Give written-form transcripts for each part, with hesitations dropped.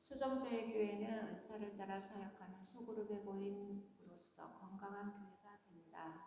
수정제의 교회는 은사를 따라 사역하는 소그룹의 모임으로서 건강한 교회가 된다.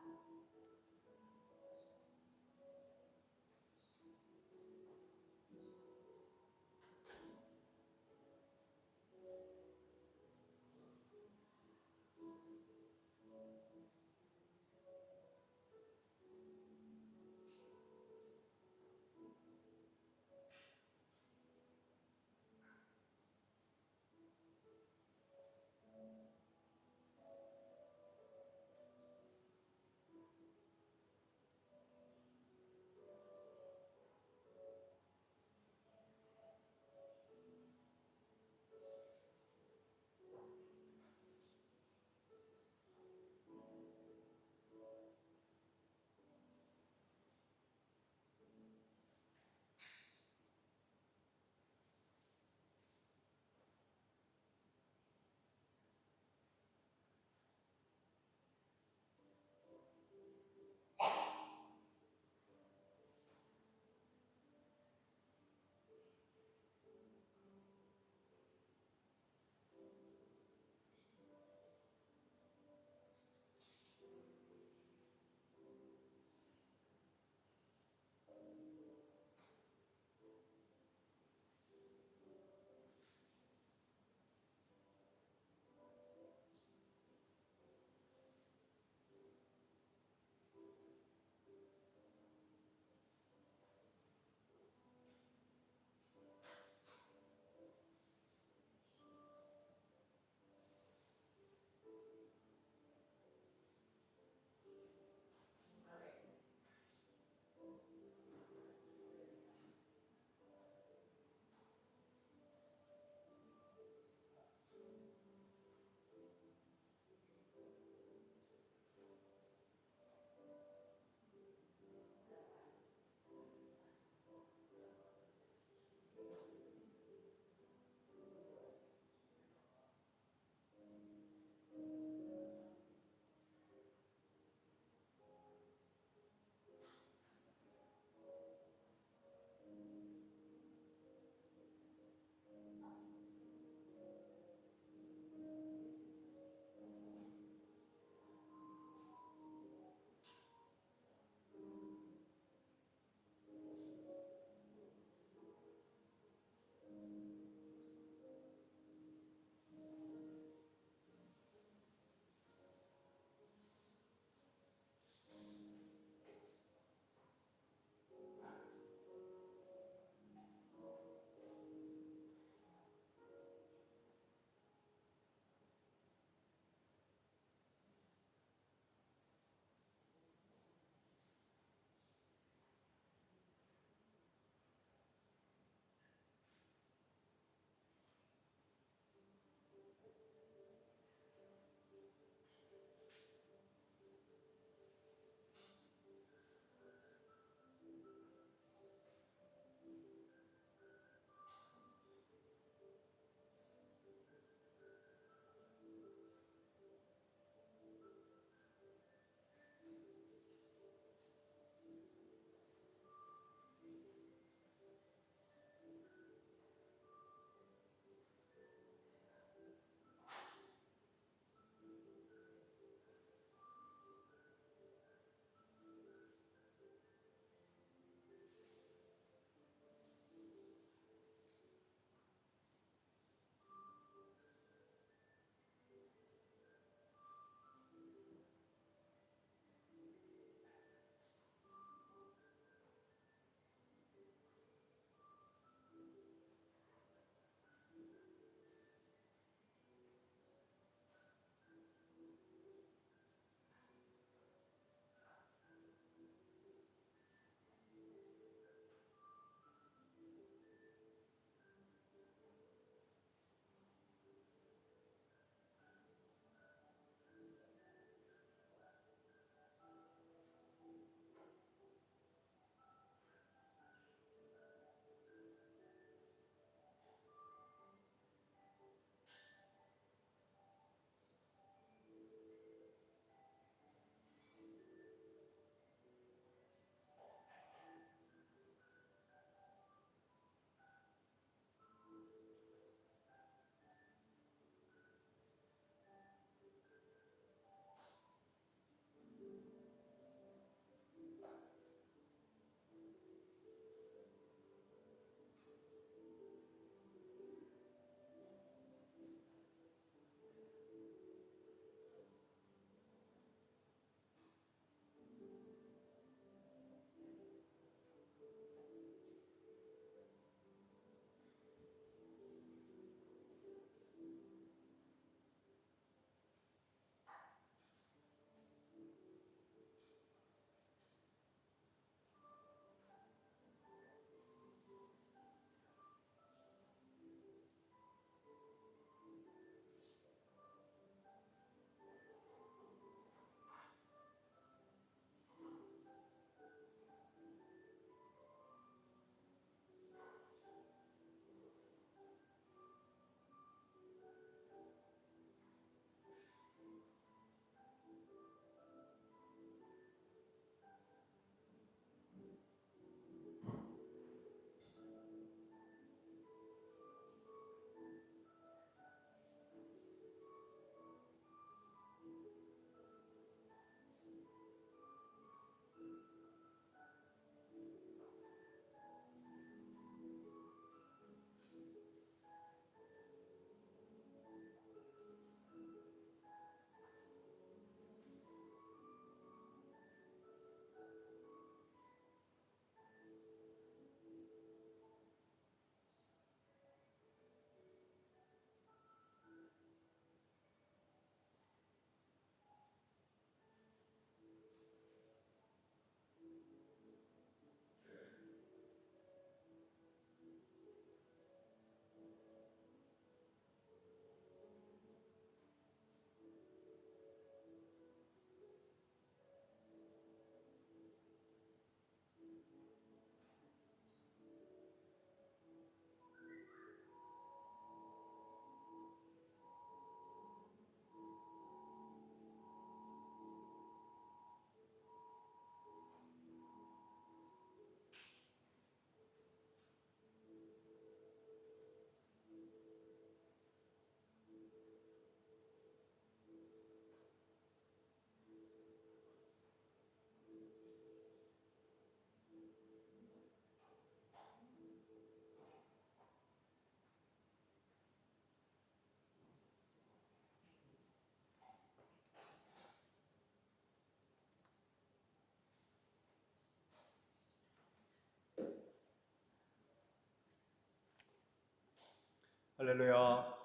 할렐루야.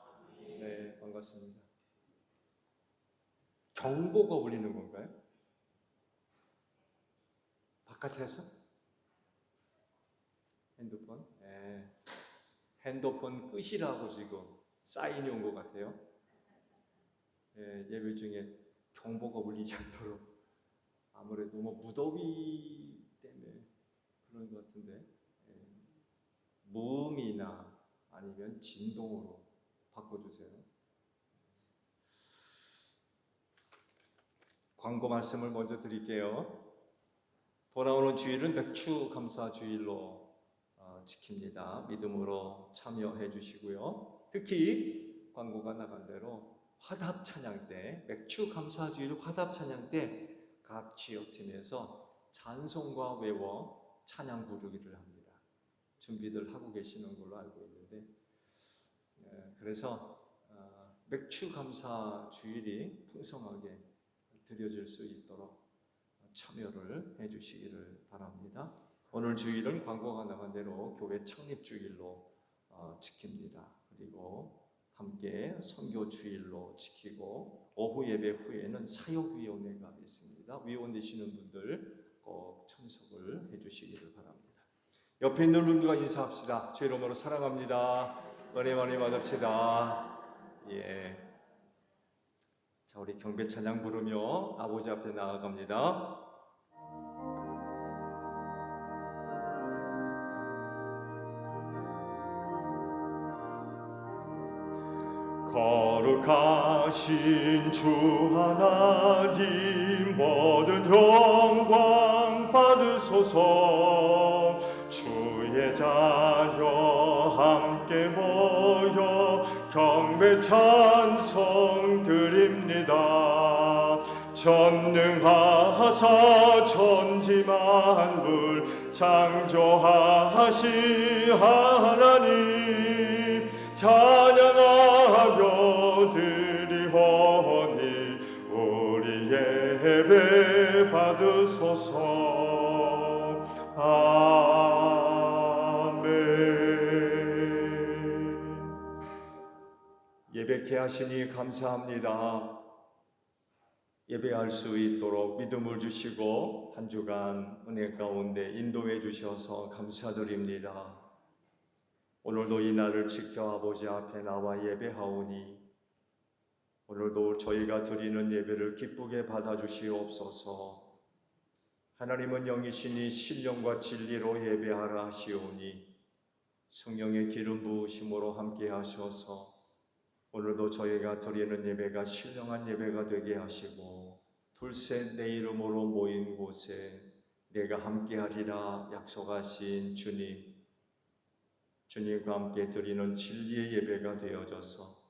네, 반갑습니다. 경보가 울리는 건가요? 바깥에서? 핸드폰? 네. 핸드폰 끄시라고 지금 사인이 온 것 같아요. 네, 예배 중에 경보가 울리지 않도록 아무래도 뭐 무더위 때문에 그런 것 같은데 무음이나 아니면 진동으로 바꿔주세요. 광고 말씀을 먼저 드릴게요. 돌아오는 주일은 맥주 감사 주일로 지킵니다. 믿음으로 참여해 주시고요. 특히 광고가 나간 대로 화답 찬양 때, 맥주 감사 주일 화답 찬양 때 각 지역팀에서 찬송과 외워 찬양 부르기를 합니다. 준비들 하고 계시는 걸로 알고 있는데, 그래서 맥주 감사 주일이 풍성하게 드려질 수 있도록 참여를 해주시기를 바랍니다. 오늘 주일은 광고가 나간 대로 교회 창립 주일로 지킵니다. 그리고 함께 선교 주일로 지키고 오후 예배 후에는 사역위원회가 있습니다. 위원 되시는 분들 꼭 참석을 해주시기를 바랍니다. 옆에 있는 분들과 인사합시다. 주 이름으로 사랑합니다. 은혜 많이 받읍시다. 예. 자, 우리 경배 찬양 부르며 아버지 앞에 나아갑니다. 거룩하신 주 하나님 모든 영광 받으소서. 주의 자녀 함께 모여 경배 찬송 드립니다. 전능하사 천지 만물 창조하신 하나님 찬양하며 드리오니 우리 예배 받으소서. 아멘. 예배케 하시니 감사합니다. 예배할 수 있도록 믿음을 주시고 한 주간 은혜 가운데 인도해 주셔서 감사드립니다. 오늘도 이 날을 지켜 아버지 앞에 나와 예배하오니 오늘도 저희가 드리는 예배를 기쁘게 받아주시옵소서. 하나님은 영이시니 신령과 진리로 예배하라 하시오니 성령의 기름 부으심으로 함께 하셔서 오늘도 저희가 드리는 예배가 신령한 예배가 되게 하시고 둘셋 내 이름으로 모인 곳에 내가 함께하리라 약속하신 주님과 함께 드리는 진리의 예배가 되어져서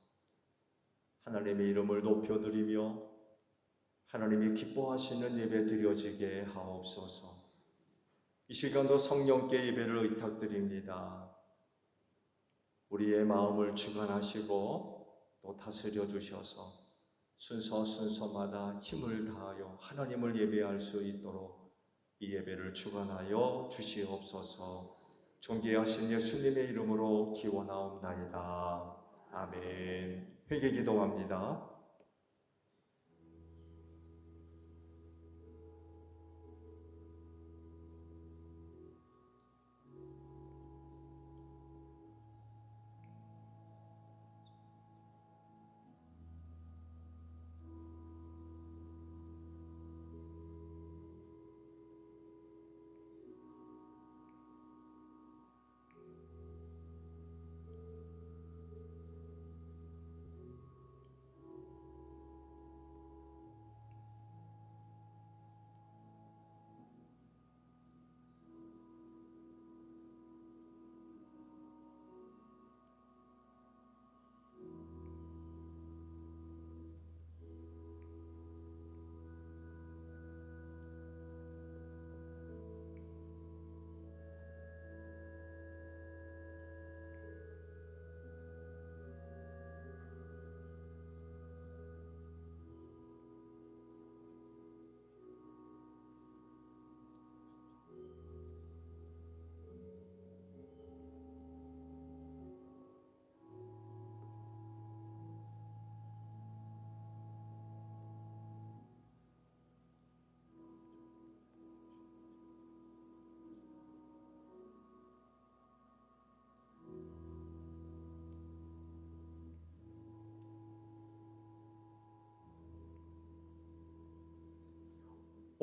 하나님의 이름을 높여드리며 하나님이 기뻐하시는 예배 드려지게 하옵소서. 이 시간도 성령께 예배를 의탁드립니다. 우리의 마음을 주관하시고 또 다스려 주셔서 순서마다 힘을 다하여 하나님을 예배할 수 있도록 이 예배를 주관하여 주시옵소서. 존귀하신 예수님의 이름으로 기원하옵나이다. 아멘. 회개 기도합니다.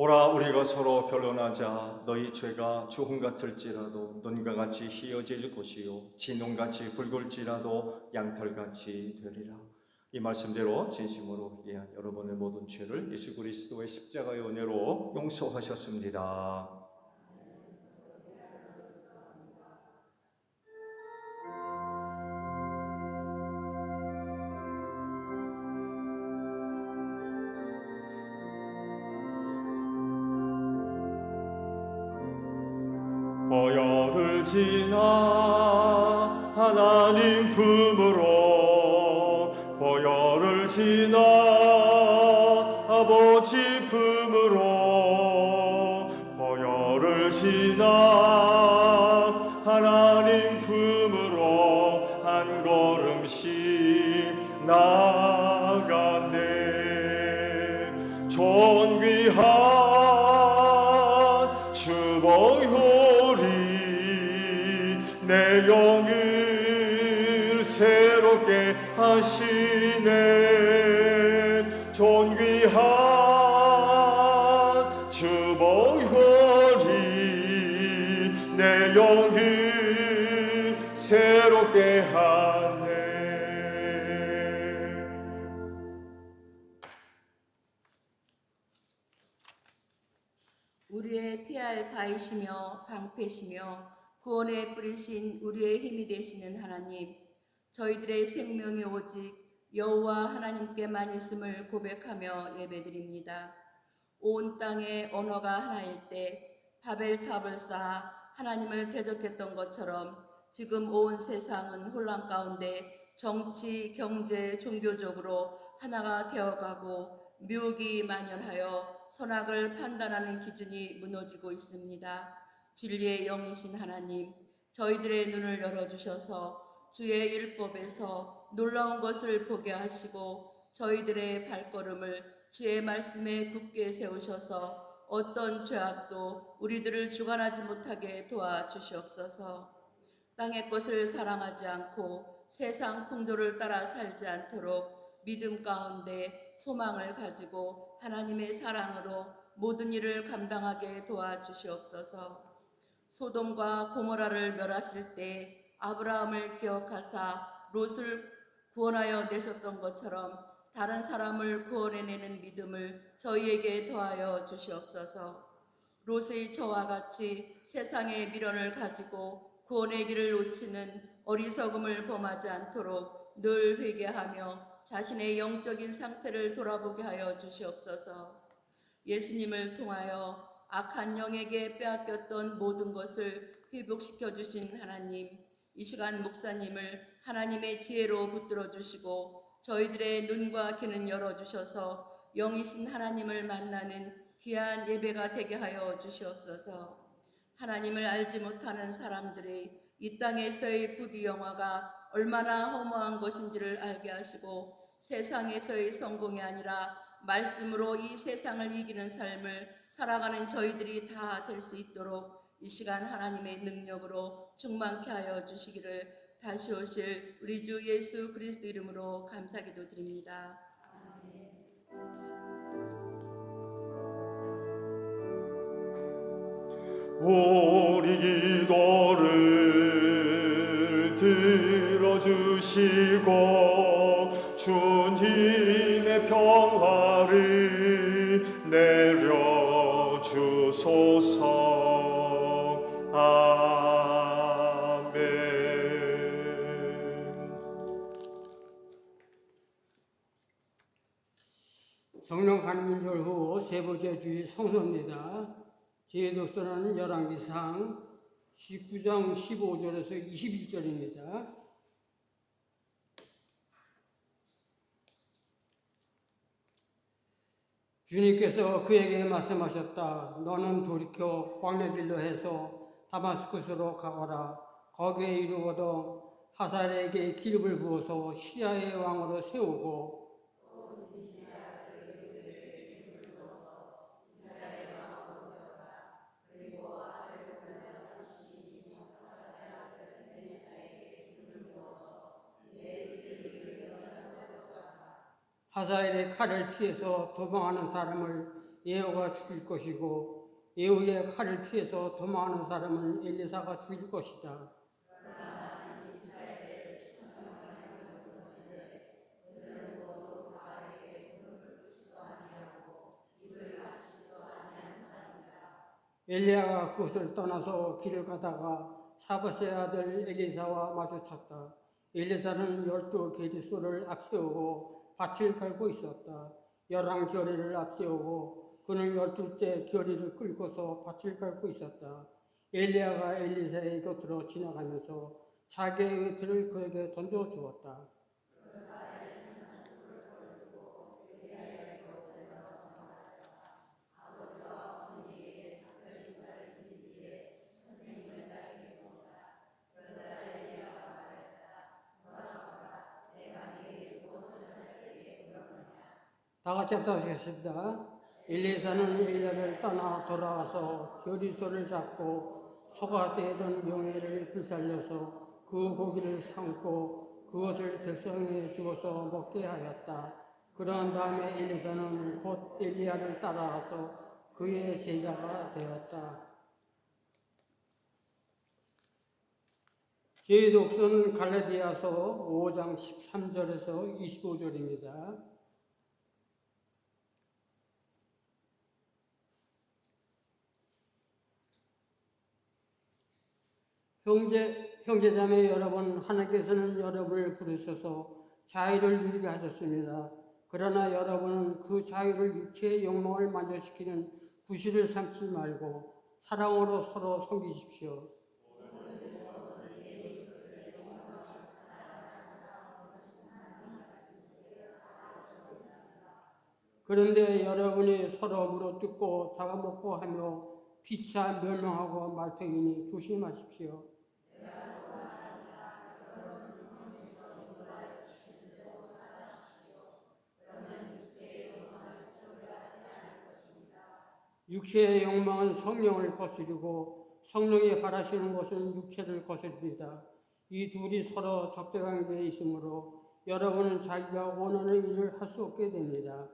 오라 우리가 서로 변론하자. 너희 죄가 주홍 같을지라도 눈과 같이 희어질 것이요 진홍같이 붉을지라도 양털같이 되리라. 이 말씀대로 진심으로 회개한 여러분의 모든 죄를 예수 그리스도의 십자가의 은혜로 용서하셨습니다. 보혈을 지나 하나님 품으로 보혈을 지나 아버지 품으로 보혈을 지나 하나님 품으로 한 걸음씩 나아가네. 존귀한 주보혈이 내 영을 새롭게 하시네. 존귀한 주보혈이 내 영을 새롭게 하네. 우리의 피할 바이시며 방패시며 구원에 뿌리신 우리의 힘이 되시는 하나님, 저희들의 생명이 오직 여호와 하나님께만 있음을 고백하며 예배드립니다. 온 땅의 언어가 하나일 때 바벨탑을 쌓아 하나님을 대적했던 것처럼 지금 온 세상은 혼란 가운데 정치, 경제, 종교적으로 하나가 되어가고 미혹이 만연하여 선악을 판단하는 기준이 무너지고 있습니다. 진리의 영이신 하나님, 저희들의 눈을 열어주셔서 주의 율법에서 놀라운 것을 보게 하시고 저희들의 발걸음을 주의 말씀에 굳게 세우셔서 어떤 죄악도 우리들을 주관하지 못하게 도와주시옵소서. 땅의 것을 사랑하지 않고 세상 풍조를 따라 살지 않도록 믿음 가운데 소망을 가지고 하나님의 사랑으로 모든 일을 감당하게 도와주시옵소서. 소돔과 고모라를 멸하실 때 아브라함을 기억하사 롯을 구원하여 내셨던 것처럼 다른 사람을 구원해내는 믿음을 저희에게 더하여 주시옵소서. 롯의 저와 같이 세상의 미련을 가지고 구원의 길을 놓치는 어리석음을 범하지 않도록 늘 회개하며 자신의 영적인 상태를 돌아보게 하여 주시옵소서. 예수님을 통하여 악한 영에게 빼앗겼던 모든 것을 회복시켜 주신 하나님, 이 시간 목사님을 하나님의 지혜로 붙들어 주시고 저희들의 눈과 귀는 열어주셔서 영이신 하나님을 만나는 귀한 예배가 되게 하여 주시옵소서. 하나님을 알지 못하는 사람들이 이 땅에서의 부귀영화가 얼마나 허무한 것인지를 알게 하시고 세상에서의 성공이 아니라 말씀으로 이 세상을 이기는 삶을 살아가는 저희들이 다 될 수 있도록 이 시간 하나님의 능력으로 충만케 하여 주시기를 다시 오실 우리 주 예수 그리스도 이름으로 감사기도 드립니다. 우리 기도를 들어주시고 주님의 평화를 내려주소서. 아멘. 성령 간민절 후 세 번째 주일 성서입니다. 제 독서는 열왕기상 19장 15절에서 21절입니다. 주님께서 그에게 말씀하셨다. 너는 돌이켜 광야길로 해서 다마스쿠스로 가거라. 거기에 이르거든 하사엘에게 기름을 부어서 시리아의 왕으로 세우고 하사엘의 칼을 피해서 도망하는 사람을 예후가 죽일 것이고 예후의 칼을 피해서 도망하는 사람은 엘리사가 죽일 것이다. 엘리야가 그것을 떠나서 길을 가다가 사밧의 아들 엘리사와 마주쳤다. 엘리사는 12계리소를 앞세우고 밭을 갈고 있었다. 11겨리를 앞세우고 그는 12째 겨리를 끌고서 밭을 갈고 있었다. 엘리야가 엘리사의 곁으로 지나가면서 자기의 외투를 그에게 던져 주었다. 다 같이 합독하겠습니다. 엘리사는 엘리야를 떠나 돌아와서 겨리소를 잡고 소가되어 던 명예를 불살려서 그 고기를 삶고 그것을 백성에게 주어서 먹게 하였다. 그런 다음에 엘리사는 곧 엘리야를 따라가서 그의 제자가 되었다. 제 독서는 갈라디아서 5장 13절에서 25절입니다. 형제자매 여러분, 하나님께서는 여러분을 부르셔서 자유를 누리게 하셨습니다. 그러나 여러분은 그 자유를 육체의 욕망을 만족시키는 부실을 삼지 말고 사랑으로 서로 섬기십시오. 그런데 여러분이 서로 물어뜯고 잡아먹고 하며 피차 멸망하고 말터이니 조심하십시오. 육체의 욕망은 성령을 거스르고 성령이 바라시는 것은 육체를 거스릅니다. 이 둘이 서로 적대관계에 있으므로 여러분은 자기가 원하는 일을 할 수 없게 됩니다.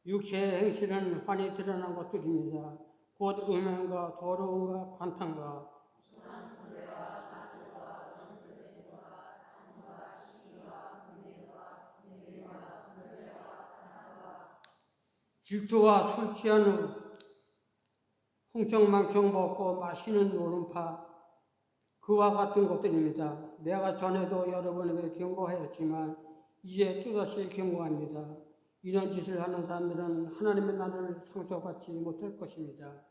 육체의 행실은 환히 드러난 것들입니다. 곧 음행과 더러움과 반탕과 질투와 술 취한 후 흥청망청 먹고 마시는 노름파 그와 같은 것들입니다. 내가 전에도 여러분에게 경고하였지만 이제 또다시 경고합니다. 이런 짓을 하는 사람들은 하나님의 나라를 상속받지 못할 것입니다.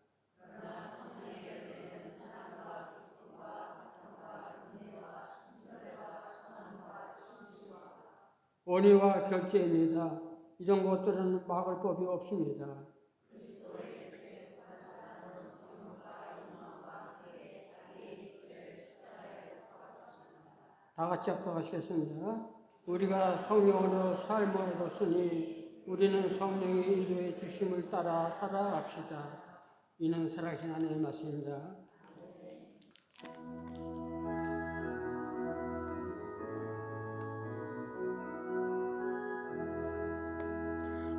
원의와 결제입니다. 이런 것들은 막을 법이 없습니다. 다 같이 합독하시겠습니다. 우리가 성령으로 삶을 얻었으니 우리는 성령의 인도해 주심을 따라 살아갑시다. 이는 살아계신 하나님의 말씀입니다.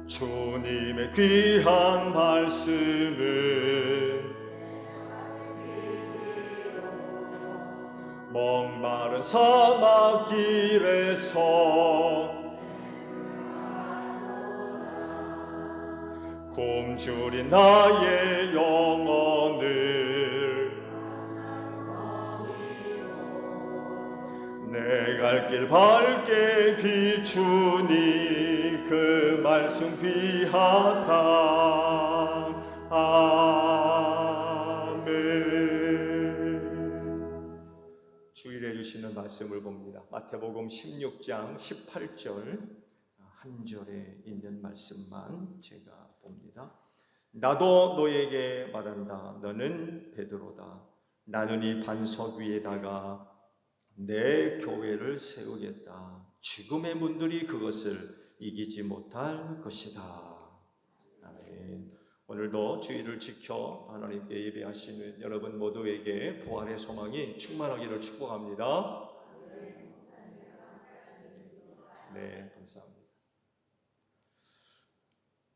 주님의 귀한 말씀은 목마른 사막길에서 굶주린 나의 영혼을 내 갈 길 밝게 비추니 그 말씀 귀하다. 아멘. 주일에 주시는 말씀을 봅니다. 마태복음 16장 18절 한 절에 있는 말씀만 제가 봅니다. 나도 너에게 말한다. 너는 베드로다. 나는 이 반석 위에다가 내 교회를 세우겠다. 죽음의 문들이 그것을 이기지 못할 것이다. 아멘. 오늘도 주의를 지켜 하나님께 예배하시는 여러분 모두에게 부활의 소망이 충만하기를 축복합니다.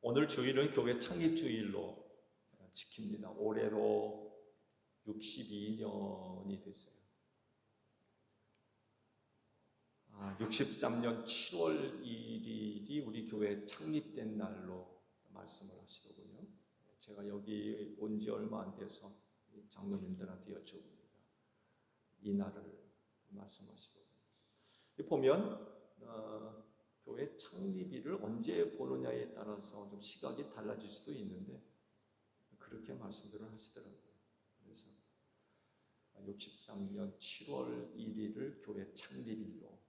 오늘 주일은 교회 창립 주일로 지킵니다. 올해로 62년이 됐어요. 63년 7월 1일이 우리 교회 창립된 날로 말씀을 하시더군요. 제가 여기 온 지 얼마 안 돼서 장로님들한테 여쭤봅니다. 이 날을 말씀하시더군요. 보면 교회 창립일을 언제 보느냐에 따라서 좀 시각이 달라질 수도 있는데 그렇게 말씀들을 하시더라고요. 그래서 63년 7월 1일을 교회 창립일로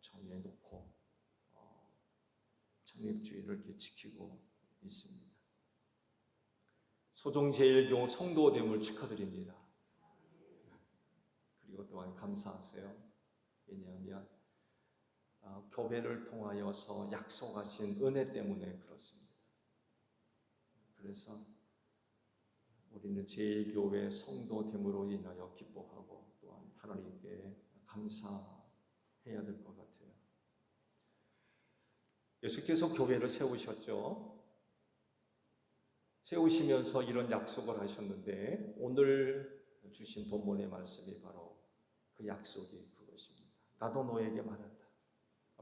정해놓고 창립주일을 이렇게 지키고 있습니다. 소종제일교 성도됨을 축하드립니다. 그리고 또한 감사하세요. 왜냐하면 교회를 통하여서 약속하신 은혜 때문에 그렇습니다. 그래서 우리는 제일교회 성도됨으로 인하여 기뻐하고 또한 하나님께 감사해야 될 것 같아요. 예수께서 교회를 세우셨죠. 세우시면서 이런 약속을 하셨는데 오늘 주신 본문의 말씀이 바로 그 약속이 그것입니다. 나도 너에게 말한다.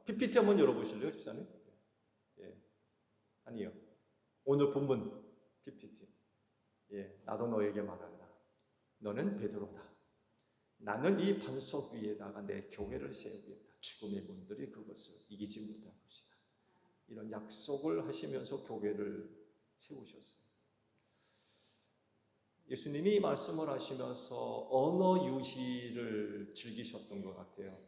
PPT 한번 열어보실래요, 집사님? 예. 아니요. 오늘 본문 PPT. 예, 나도 너에게 말한다. 너는 베드로다. 나는 이 반석 위에다가 내 교회를 세우겠다. 죽음의 문들이 그것을 이기지 못할 것이다. 이런 약속을 하시면서 교회를 세우셨어요. 예수님이 이 말씀을 하시면서 언어 유희를 즐기셨던 것 같아요.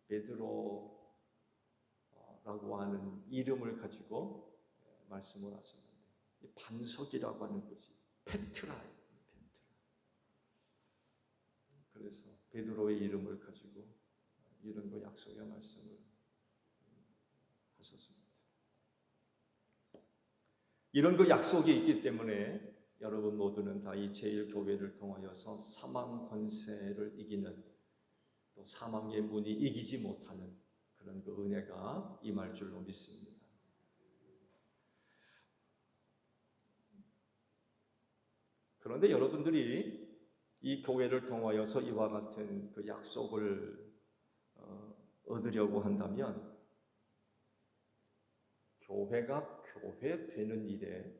베드로라고 하는 이름을 가지고 말씀을 하셨는데 반석이라고 하는 것이 페트라예요. 그래서 베드로의 이름을 가지고 이런 거 약속의 말씀을 하셨습니다. 이런 그 약속이 있기 때문에 여러분 모두는 다 이 제일교회를 통하여서 사망 권세를 이기는 또 사망의 문이 이기지 못하는 그런 그 은혜가 임할 줄로 믿습니다. 그런데 여러분들이 이 교회를 통하여서 이와 같은 그 약속을 얻으려고 한다면 교회가 교회 되는 일에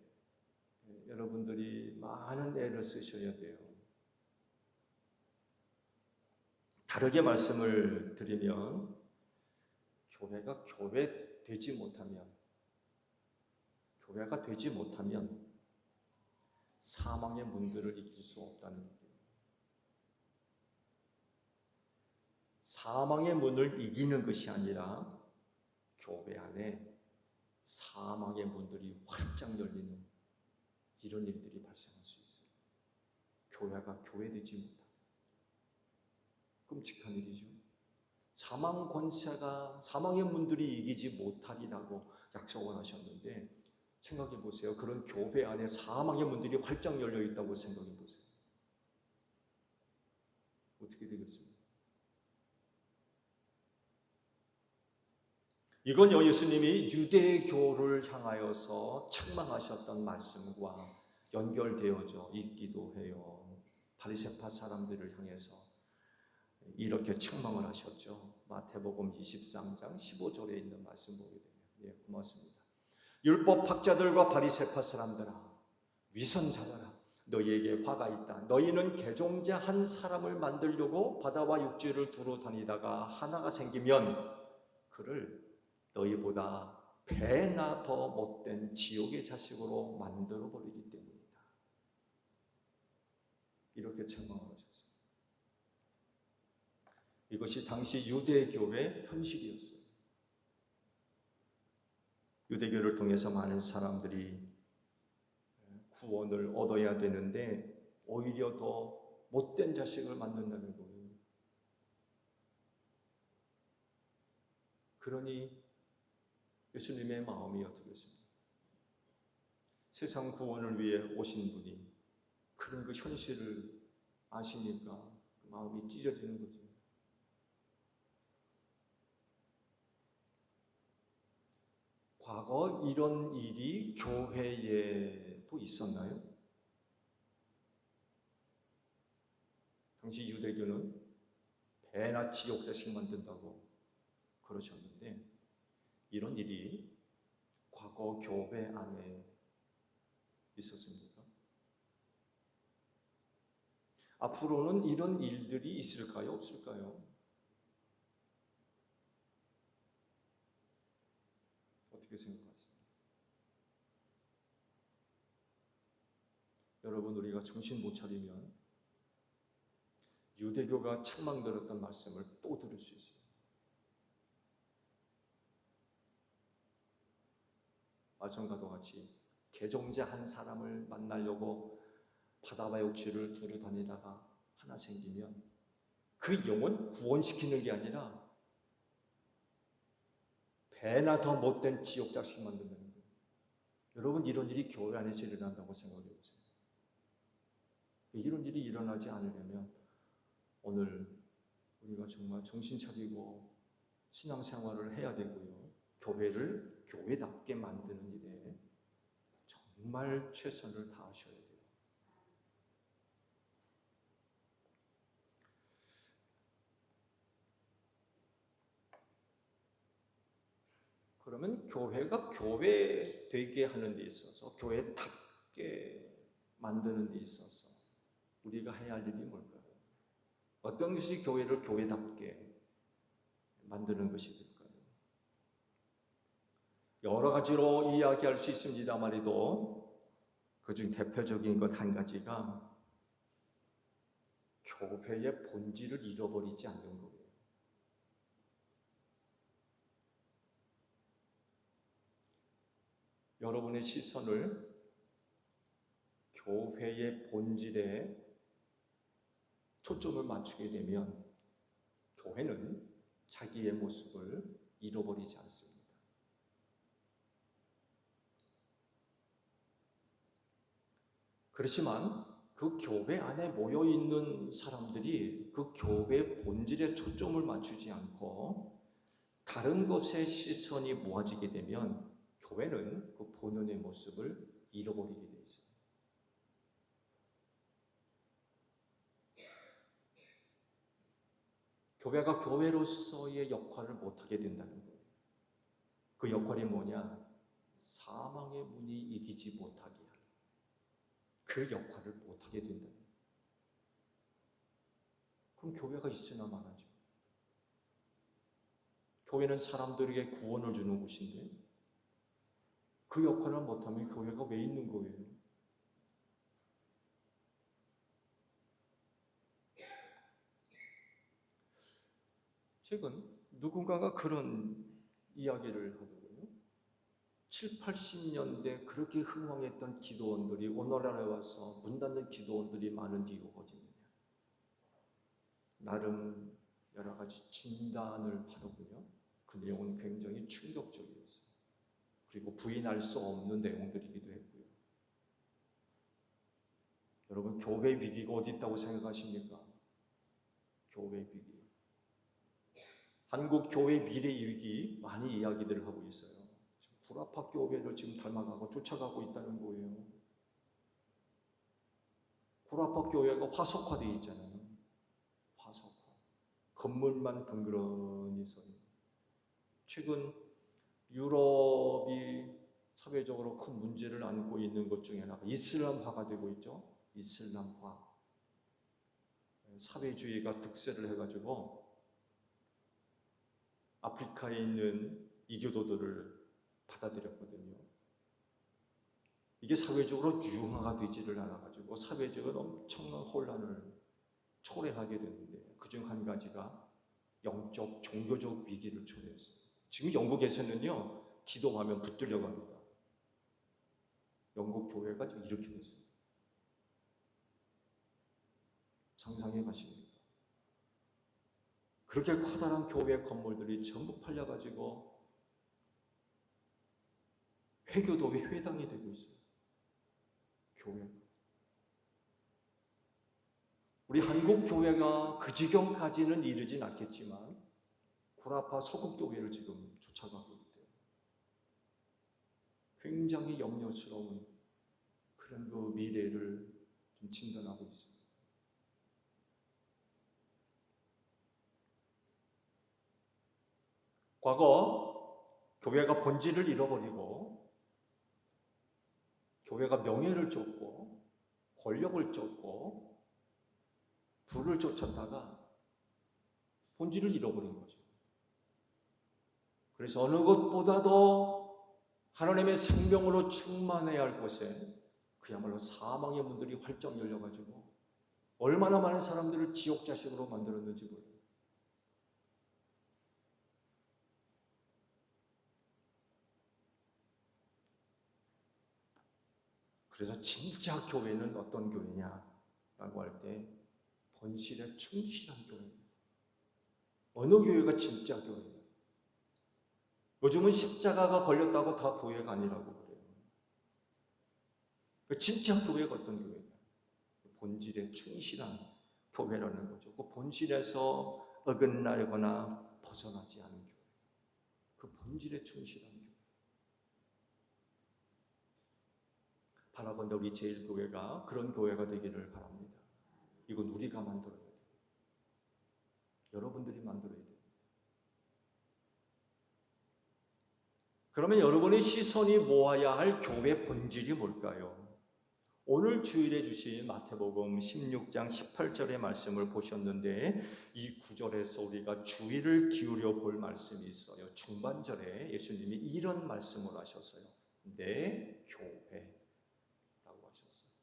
여러분들이 많은 애를 쓰셔야 돼요. 다르게 말씀을 드리면 교회가 되지 못하면 사망의 문들을 이길 수 없다는 얘기예요. 사망의 문을 이기는 것이 아니라 교회 안에 사망의 문들이 활짝 열리는 이런 일들이 발생할 수 있어요. 교회가 교회되지 못하고 끔찍한 일이죠. 사망 권세가 사망의 문들이 이기지 못하리라고 약속을 하셨는데 생각해 보세요. 그런 교회 안에 사망의 문들이 활짝 열려 있다고 생각해 보세요. 어떻게 되겠습니까? 이건요, 예수님이 유대교를 향하여서 책망하셨던 말씀과 연결되어져 있기도 해요. 바리새파 사람들을 향해서 이렇게 책망을 하셨죠. 마태복음 23장 15절에 있는 말씀 보게 되면 예, 고맙습니다. 율법학자들과 바리새파 사람들아, 위선자들아, 너희에게 화가 있다. 너희는 개종자 한 사람을 만들려고 바다와 육지를 두루 다니다가 하나가 생기면 그를 너희보다 배나 더 못된 지옥의 자식으로 만들어 버리기 때문이다. 이렇게 책망을 하셨어요. 이것이 당시 유대교의 현실이었어요. 유대교를 통해서 많은 사람들이 구원을 얻어야 되는데 오히려 더 못된 자식을 만든다는 거예요. 그러니 예수님의 마음이 어떻겠습니까? 세상 구원을 위해 오신 분이 그런 그 현실을 아시니까 그 마음이 찢어지는 거죠. 과거 이런 일이 교회에도 있었나요? 당시 유대교는 배나 지옥자식 만든다고 그러셨는데 이런 일이 과거 교회 안에 있었습니까? 앞으로는 이런 일들이 있을까요? 없을까요? 어떻게 생각하세요? 여러분, 우리가 정신 못 차리면 유대교가 책망들었던 말씀을 또 들을 수 있어요. 마찬가지와 같이 개종자 한 사람을 만나려고 바다와 육지를 두루 다니다가 하나 생기면 그 영혼 구원시키는 게 아니라 배나 더 못된 지옥자식 만든다는 거예요. 여러분, 이런 일이 교회 안에서 일어난다고 생각해 보세요. 이런 일이 일어나지 않으려면 오늘 우리가 정말 정신 차리고 신앙생활을 해야 되고요. 교회를 교회답게 만드는 일에 정말 최선을 다하셔야 돼요. 그러면 교회가 교회 되게 하는 데 있어서, 교회답게 만드는 데 있어서 우리가 해야 할 일이 뭘까요? 어떤 것이 교회를 교회답게 만드는 것이 될까요? 여러 가지로 이야기할 수 있습니다 말이도 그중 대표적인 것 한 가지가 교회의 본질을 잃어버리지 않는 거예요. 여러분의 시선을 교회의 본질에 초점을 맞추게 되면 교회는 자기의 모습을 잃어버리지 않습니다. 그렇지만 그 교회 안에 모여 있는 사람들이 그 교회의 본질에 초점을 맞추지 않고 다른 것에 시선이 모아지게 되면 교회는 그 본연의 모습을 잃어버리게 돼 있어요. 교회가 교회로서의 역할을 못하게 된다는 거예요. 그 역할이 뭐냐? 사망의 문이 이기지 못하게 하는 그 역할을 못하게 된다는 거예요. 그럼 교회가 있으나 마나죠. 교회는 사람들에게 구원을 주는 곳인데 그 역할을 못하면 교회가 왜 있는 거예요? 최근 누군가가 그런 이야기를 하더군요. 7, 80년대 그렇게 흥왕했던 기도원들이 오늘날에 와서 문 닫는 기도원들이 많은 이유가 어디냐? 나름 여러 가지 진단을 하더군요. 그 내용은 굉장히 충격적이었어요. 그리고 부인할 수 없는 내용들이기도 했고요. 여러분, 교회 위기가 어디 있다고 생각하십니까? 교회 위기. 한국 교회 미래 위기 많이 이야기들을 하고 있어요. 구라파 교회를 지금 닮아가고 쫓아가고 있다는 거예요. 구라파 교회가 화석화되어 있잖아요. 화석화. 건물만 덩그러니 서 있는. 최근 유럽이 사회적으로 큰 문제를 안고 있는 것 중에 하나가 이슬람화가 되고 있죠. 이슬람화. 사회주의가 득세를 해가지고 아프리카에 있는 이교도들을 받아들였거든요. 이게 사회적으로 유화가 되지를 않아가지고 사회적으로 엄청난 혼란을 초래하게 되는데 그중 한 가지가 영적, 종교적 위기를 초래했어요. 지금 영국에서는요, 기도하면 붙들려 갑니다. 영국 교회가 지금 이렇게 됐어요. 상상해 가십니까? 그렇게 커다란 교회 건물들이 전부 팔려가지고 회교도의 회당이 되고 있어요. 교회가. 우리 한국 교회가 그 지경까지는 이르진 않겠지만 구라파 서구 교회를 지금 쫓아가고 있대요. 굉장히 염려스러운 그런 그 미래를 좀 진단하고 있습니다. 과거 교회가 본질을 잃어버리고 교회가 명예를 쫓고 권력을 쫓고 부를 쫓았다가 본질을 잃어버린 거죠. 그래서 어느 것보다도 하나님의 생명으로 충만해야 할 곳에 그야말로 사망의 문들이 활짝 열려가지고 얼마나 많은 사람들을 지옥 자식으로 만들었는지 몰라요. 그래서 진짜 교회는 어떤 교회냐라고 할 때 본질에 충실한 교회입니다. 어느 교회가 진짜 교회예요? 요즘은 십자가가 걸렸다고 다 교회가 아니라고 그래요. 진짜 교회가 어떤 교회냐? 본질에 충실한 교회라는 거죠. 그 본질에서 어긋나거나 벗어나지 않은 교회. 그 본질에 충실한 교회. 바라본다 우리 제일교회가 그런 교회가 되기를 바랍니다. 이건 우리가 만들어야 돼요. 여러분들이 만들어야 돼요. 그러면 여러분의 시선이 모아야 할 교회 본질이 뭘까요? 오늘 주일에 주신 마태복음 16장 18절의 말씀을 보셨는데 이 구절에서 우리가 주의를 기울여 볼 말씀이 있어요. 중반절에 예수님이 이런 말씀을 하셨어요. 내 교회라고 하셨어요.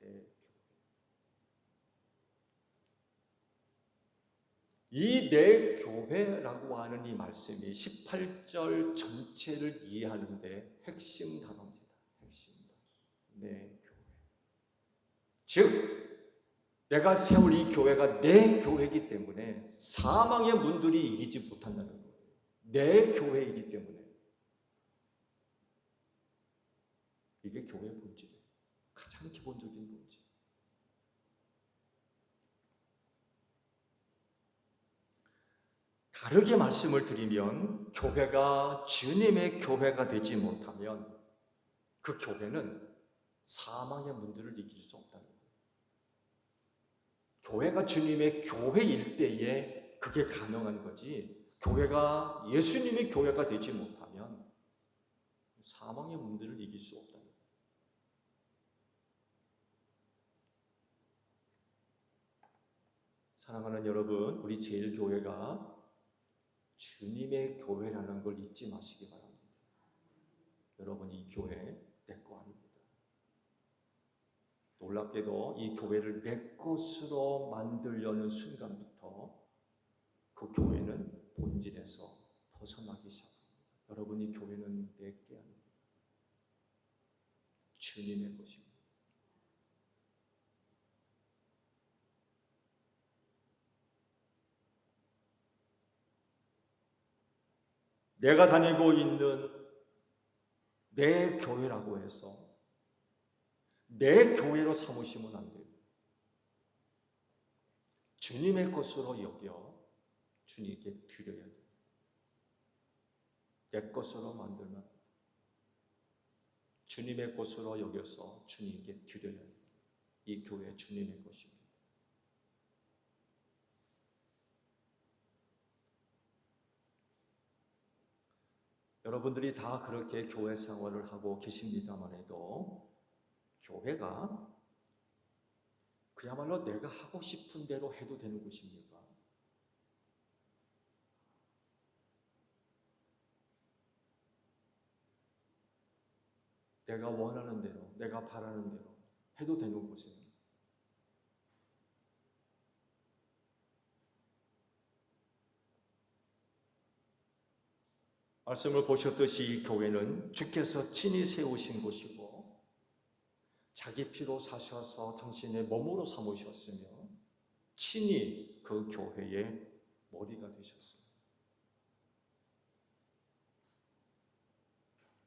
내 교회. 이 내 교회라고 하는 이 말씀이 18절 전체를 이해하는데 핵심 단어입니다. 핵심 단어. 내 교회. 즉 내가 세울 이 교회가 내 교회이기 때문에 사망의 문들이 이기지 못한다는 거예요. 내 교회이기 때문에. 이게 교회의 본질이에요. 가장 기본적인 본질. 다르게 말씀을 드리면 교회가 주님의 교회가 되지 못하면 그 교회는 사망의 문들을 이길 수 없다는 거예요. 교회가 주님의 교회일 때에 그게 가능한 거지, 교회가 예수님의 교회가 되지 못하면 사망의 문들을 이길 수 없다는 거예요. 사랑하는 여러분, 우리 제일교회가 주님의 교회라는 걸 잊지 마시기 바랍니다. 여러분, 이 교회 내 거 아닙니다. 놀랍게도 이 교회를 내 것으로 만들려는 순간부터 그 교회는 본질에서 벗어나기 시작합니다. 여러분, 이 교회는 내 게 아닙니다. 주님의 것입니다. 내가 다니고 있는 내 교회라고 해서 내 교회로 삼으시면 안 돼요. 주님의 것으로 여겨 주님께 드려야 돼요. 내 것으로 만들면 안 돼요. 주님의 것으로 여겨서 주님께 드려야 돼요. 이 교회 주님의 것입니다. 여러분들이 다 그렇게 교회 생활을 하고 계십니다만 해도 교회가 그야말로 내가 하고 싶은 대로 해도 되는 곳입니까? 내가 원하는 대로, 내가 바라는 대로 해도 되는 곳입니다. 말씀을 보셨듯이 이 교회는 주께서 친히 세우신 곳이고 자기 피로 사셔서 당신의 몸으로 삼으셨으며 친히 그 교회의 머리가 되셨습니다.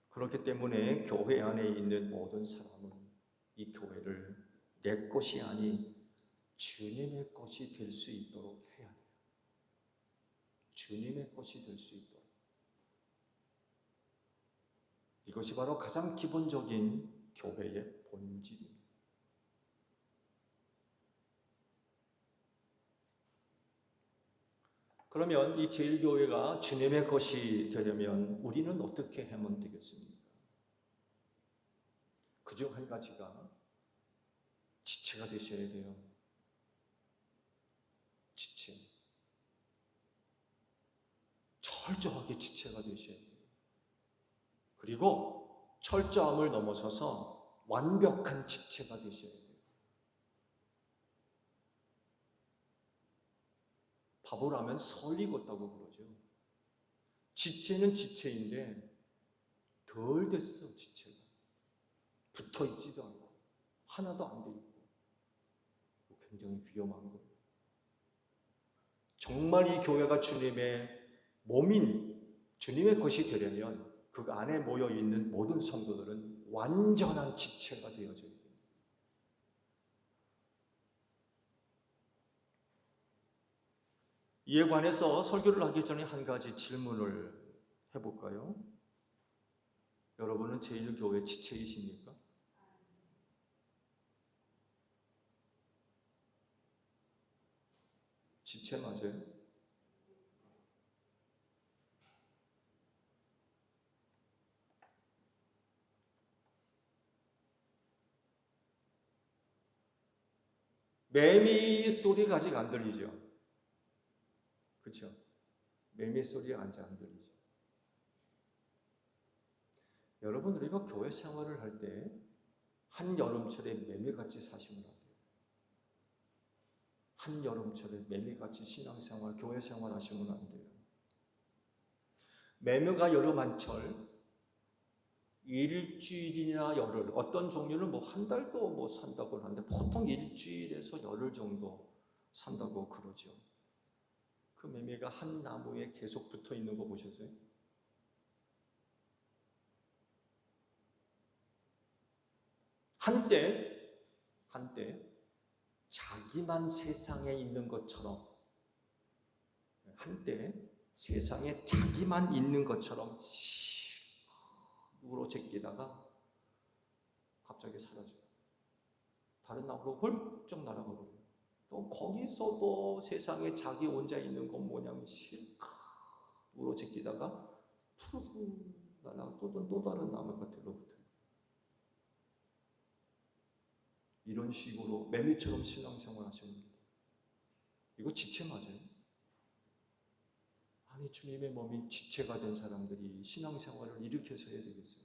그렇기 때문에 교회 안에 있는 모든 사람은 이 교회를 내 것이 아닌 주님의 것이 될 수 있도록 해야 돼요. 주님의 것이 될 수 있도록. 이것이 바로 가장 기본적인 교회의 본질입니다. 그러면 이 제1교회가 주님의 것이 되려면 우리는 어떻게 하면 되겠습니까? 그중 한 가지가 지체가 되셔야 돼요. 지체. 철저하게 지체가 되셔야 돼요. 그리고 철저함을 넘어서서 완벽한 지체가 되셔야 돼요. 바보라면 설익었다고 그러죠. 지체는 지체인데 덜 됐어, 지체가. 붙어 있지도 않고 하나도 안 돼 있고 굉장히 위험한 거예요. 정말 이 교회가 주님의 몸인 주님의 것이 되려면 그 안에 모여 있는 모든 성도들은 완전한 지체가 되어져야 됩니다. 이에 관해서 설교를 하기 전에 한 가지 질문을 해볼까요? 여러분은 제1교회 지체이십니까? 지체 맞아요? 매미 소리가 아직 안 들리죠? 그렇죠? 매미 소리가 아직 안 들리죠? 여러분, 우리가 교회 생활을 할 때 한여름철에 매미같이 사시면 안 돼요. 한여름철에 매미같이 신앙생활, 교회 생활 하시면 안 돼요. 매미가 여름 한철, 일주일이나 열흘, 어떤 종류는 한 달도 산다고 하는데 보통 일주일에서 열흘 정도 산다고 그러죠. 그 매미가 한 나무에 계속 붙어 있는 거 보셨어요? 한때 자기만 세상에 있는 것처럼, 한때 세상에 자기만 있는 것처럼 울어 제끼다가 갑자기 사라져요. 다른 나무로 훌쩍 날아가고, 또 거기서도 세상에 자기 혼자 있는 것 모양 실컷 울어 제끼다가 푸르르 날아가 또 다른 나무가 들러붙어요. 이런 식으로 매미처럼 신앙생활 하시는 겁니다. 이거 지체 맞아요? 아니, 주님의 몸이 지체가 된 사람들이 신앙생활을 이렇게 해서 해야 되겠어요?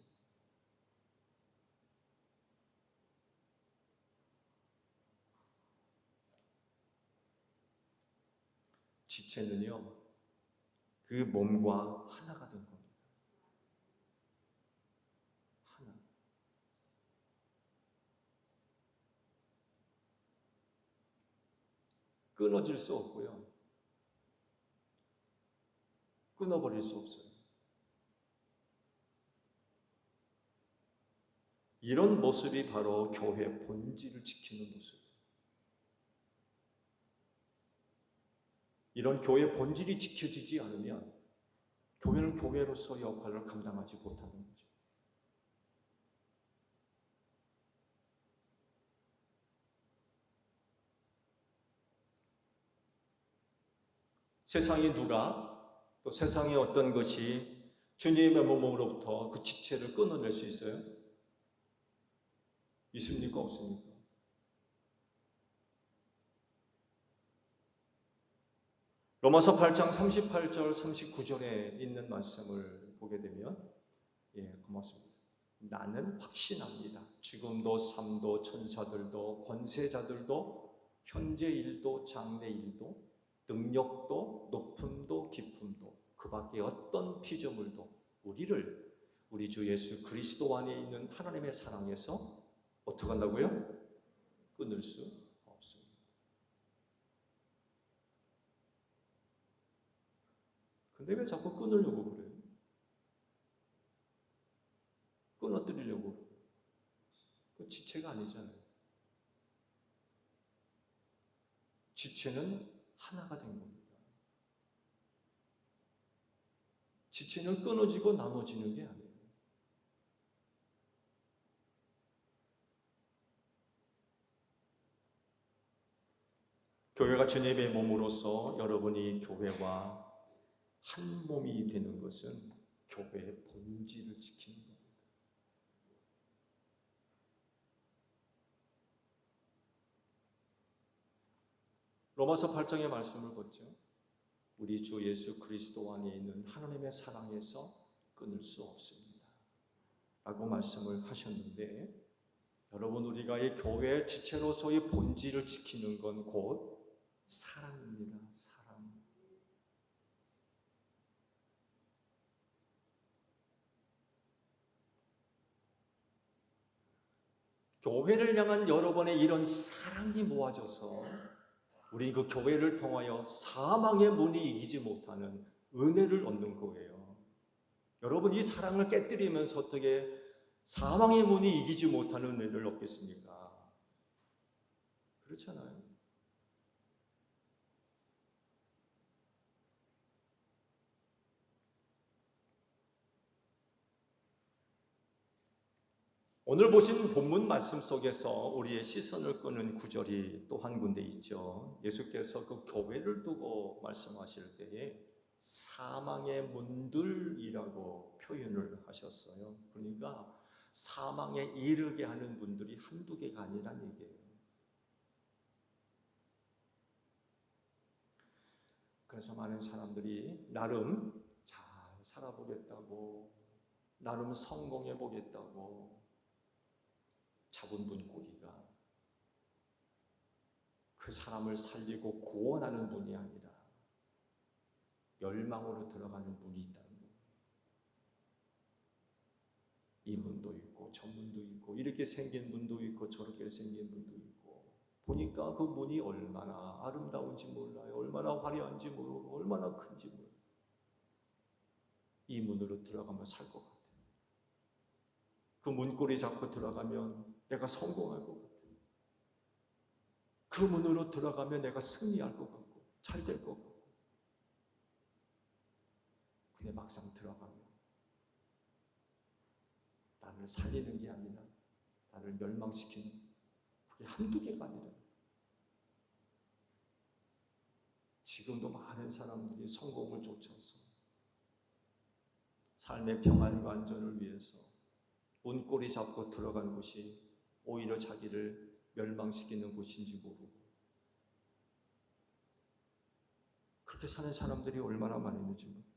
지체는요, 그 몸과 하나가 된 겁니다. 하나. 끊어질 수 없고요. 끊어버릴 수 없어요. 이런 모습이 바로 교회의 본질을 지키는 모습이에요. 이런 교회의 본질이 지켜지지 않으면 교회는 교회로서 역할을 감당하지 못하는 거죠. 세상의 누가 또 세상의 어떤 것이 주님의 몸으로부터 그 지체를 끊어낼 수 있어요? 있습니까? 없습니까? 로마서 8장 38절 39절에 있는 말씀을 보게 되면 고맙습니다. 나는 확신합니다. 죽음도 삶도 천사들도 권세자들도 현재 일도 장래 일도 능력도 높음도 깊음도 그 밖에 어떤 피조물도 우리를 우리 주 예수 그리스도 안에 있는 하나님의 사랑에서 어떻게 한다고요? 끊을 수 없습니다. 근데 왜 자꾸 끊으려고 그래요? 끊어뜨리려고 그래요? 그 지체가 아니잖아요. 지체는 하나가 된 겁니다. 지체는 끊어지고 나눠지는 게 아니에요. 교회가 주님의 몸으로서 여러분이 교회와 한 몸이 되는 것은 교회의 본질을 지키는 겁니다. 로마서 8장의 말씀을 보죠. 우리 주 예수 그리스도 안에 있는 하나님의 사랑에서 끊을 수 없습니다. 라고 말씀을 하셨는데, 여러분, 우리가 이 교회 지체로서의 본질을 지키는 건 곧 사랑입니다. 사랑. 교회를 향한 여러분의 이런 사랑이 모아져서 우리 그 교회를 통하여 사망의 문이 이기지 못하는 은혜를 얻는 거예요. 여러분, 이 사랑을 깨뜨리면서 어떻게 사망의 문이 이기지 못하는 은혜를 얻겠습니까? 그렇잖아요. 오늘 보신 본문 말씀 속에서 우리의 시선을 끄는 구절이 또 한 군데 있죠. 예수께서 그 교회를 두고 말씀하실 때에 사망의 문들이라고 표현을 하셨어요. 그러니까 사망에 이르게 하는 분들이 한두 개가 아니란 얘기예요. 그래서 많은 사람들이 나름 잘 살아보겠다고, 나름 성공해보겠다고 잡은 문고리가 그 사람을 살리고 구원하는 분이 아니라 멸망으로 들어가는 문이 있다는 거예요. 이 문도 있고 저 문도 있고, 이렇게 생긴 문도 있고 저렇게 생긴 문도 있고, 보니까 그 문이 얼마나 아름다운지 몰라요. 얼마나 화려한지 모르고 얼마나 큰지 몰라요. 이 문으로 들어가면 살 것 같아요. 그 문고리 잡고 들어가면 내가 성공할 것 같아요. 그 문으로 들어가면 내가 승리할 것 같고 잘 될 것 같고. 근데 막상 들어가면 나를 살리는 게 아니라 나를 멸망시키는, 그게 한두 개가 아니라, 지금도 많은 사람들이 성공을 쫓아서 삶의 평안과 안전을 위해서 문고리 잡고 들어간 곳이 오히려 자기를 멸망시키는 곳인지 모르고, 그렇게 사는 사람들이 얼마나 많은지 모르고,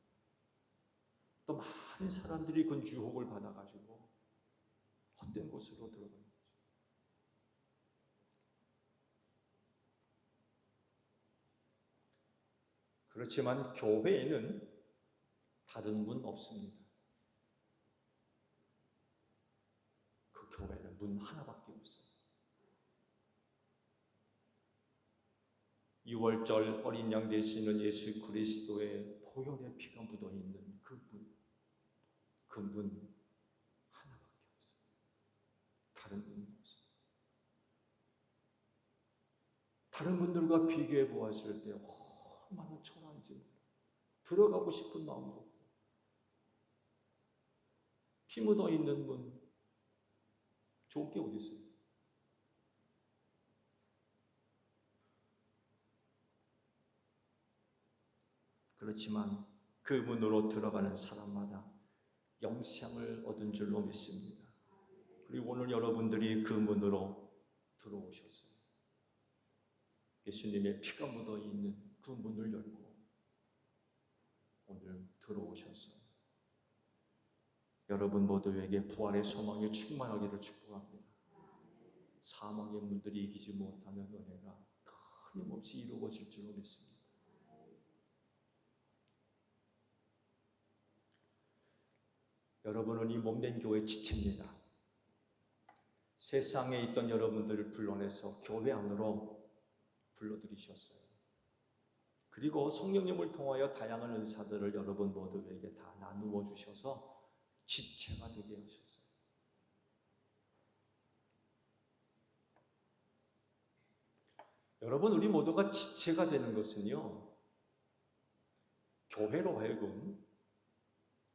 또 많은 사람들이 그 유혹을 받아가지고 헛된 곳으로 들어가는 거죠. 그렇지만 교회에는 다른 문 없습니다. 그 교회는 문 하나밖에 없어요. 6월절 어린 양 되시는 예수 그리스도의 보혈의 피가 묻어있는 그 문 하나밖에 없어요. 다른 문이 없어요. 다른 분들과 비교해 보았을 때 얼마나 초라한지 몰라요. 들어가고 싶은 마음도 없고, 피 묻어 있는 문, 좋은 게 어디 있어요? 그렇지만 그 문으로 들어가는 사람마다 영생을 얻은 줄로 믿습니다. 그리고 오늘 여러분들이 그 문으로 들어오셨어요. 예수님의 피가 묻어 있는 그 문을 열고 오늘 들어오셨어요. 여러분 모두에게 부활의 소망이 충만하기를 축복합니다. 사망의 문들이 이기지 못하는 은혜가 끊임없이 이루어질 줄로 믿습니다. 여러분은 이 몸된 교회 지체입니다. 세상에 있던 여러분들을 불러내서 교회 안으로 불러들이셨어요. 그리고 성령님을 통하여 다양한 은사들을 여러분 모두에게 다 나누어 주셔서 지체가 되게 하셨어요. 여러분, 우리 모두가 지체가 되는 것은요, 교회로 하여금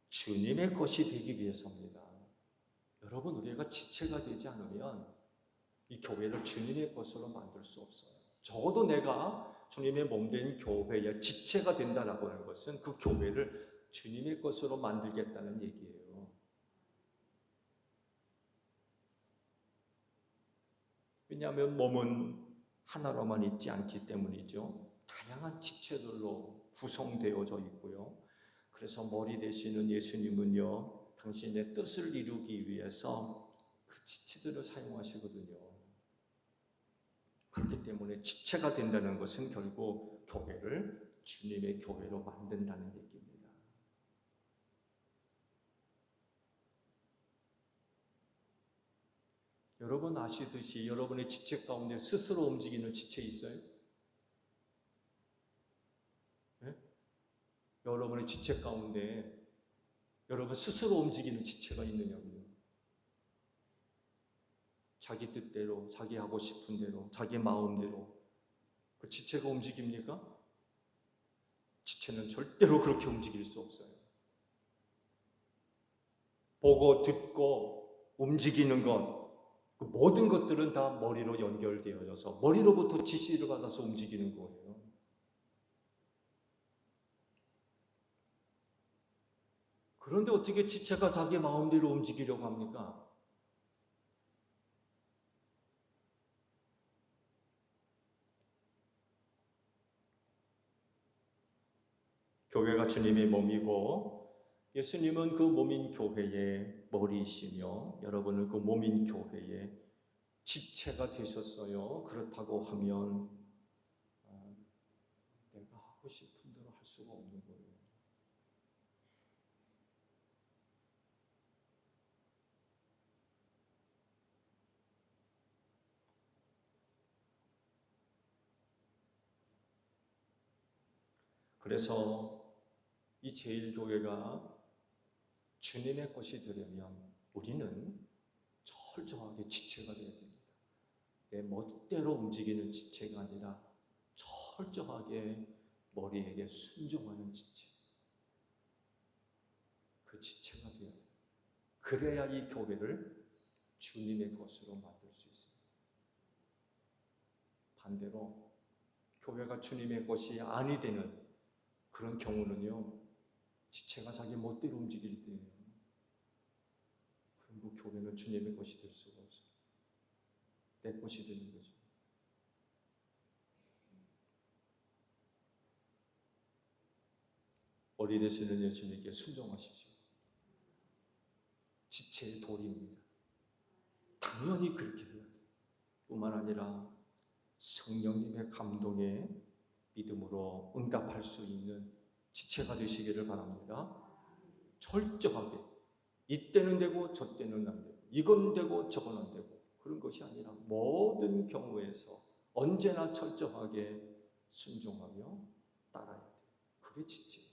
주님의 것이 되기 위해서입니다. 여러분, 우리가 지체가 되지 않으면 이 교회를 주님의 것으로 만들 수 없어요. 적어도 내가 주님의 몸된 교회의 지체가 된다라고 하는 것은 그 교회를 주님의 것으로 만들겠다는 얘기예요. 왜냐하면 몸은 하나로만 있지 않기 때문이죠. 다양한 지체들로 구성되어져 있고요. 그래서 머리 되시는 예수님은요, 당신의 뜻을 이루기 위해서 그 지체들을 사용하시거든요. 그렇기 때문에 지체가 된다는 것은 결국 교회를 주님의 교회로 만든다는 얘기입니다. 여러분 아시듯이 여러분의 지체 가운데 스스로 움직이는 지체 있어요? 네? 여러분의 지체 가운데 여러분 스스로 움직이는 지체가 있느냐고요? 자기 뜻대로, 자기 하고 싶은 대로, 자기 마음대로 그 지체가 움직입니까? 지체는 절대로 그렇게 움직일 수 없어요. 보고 듣고 움직이는 것, 그 모든 것들은 다 머리로 연결되어져서 머리로부터 지시를 받아서 움직이는 거예요. 그런데 어떻게 지체가 자기 마음대로 움직이려고 합니까? 교회가 주님의 몸이고 예수님은 그 몸인 교회의 머리이시며 여러분은 그 몸인 교회의 지체가 되셨어요. 그렇다고 하면 내가 하고 싶은 대로 할 수가 없는 거예요. 그래서 이 제1교회가 주님의 것이 되려면 우리는 철저하게 지체가 되어야 됩니다. 내 멋대로 움직이는 지체가 아니라 철저하게 머리에게 순종하는 지체. 그 지체가 되어야 돼요. 그래야 이 교회를 주님의 것으로 만들 수 있습니다. 반대로 교회가 주님의 것이 아니 되는 그런 경우는요, 지체가 자기 멋대로 움직일 때예요. 그럼 그 교회는 주님의 것이 될 수가 없어요. 내 것이 되는 거죠. 머리 되시는 예수님께 순종하십시오. 지체의 도리입니다. 당연히 그렇게 해야 돼요. 뿐만 아니라 성령님의 감동에 믿음으로 응답할 수 있는 지체가 되시기를 바랍니다. 철저하게 이때는 되고 저때는 안 되고 이건 되고 저건 안 되고 그런 것이 아니라 모든 경우에서 언제나 철저하게 순종하며 따라야 돼요. 그게 지체예요.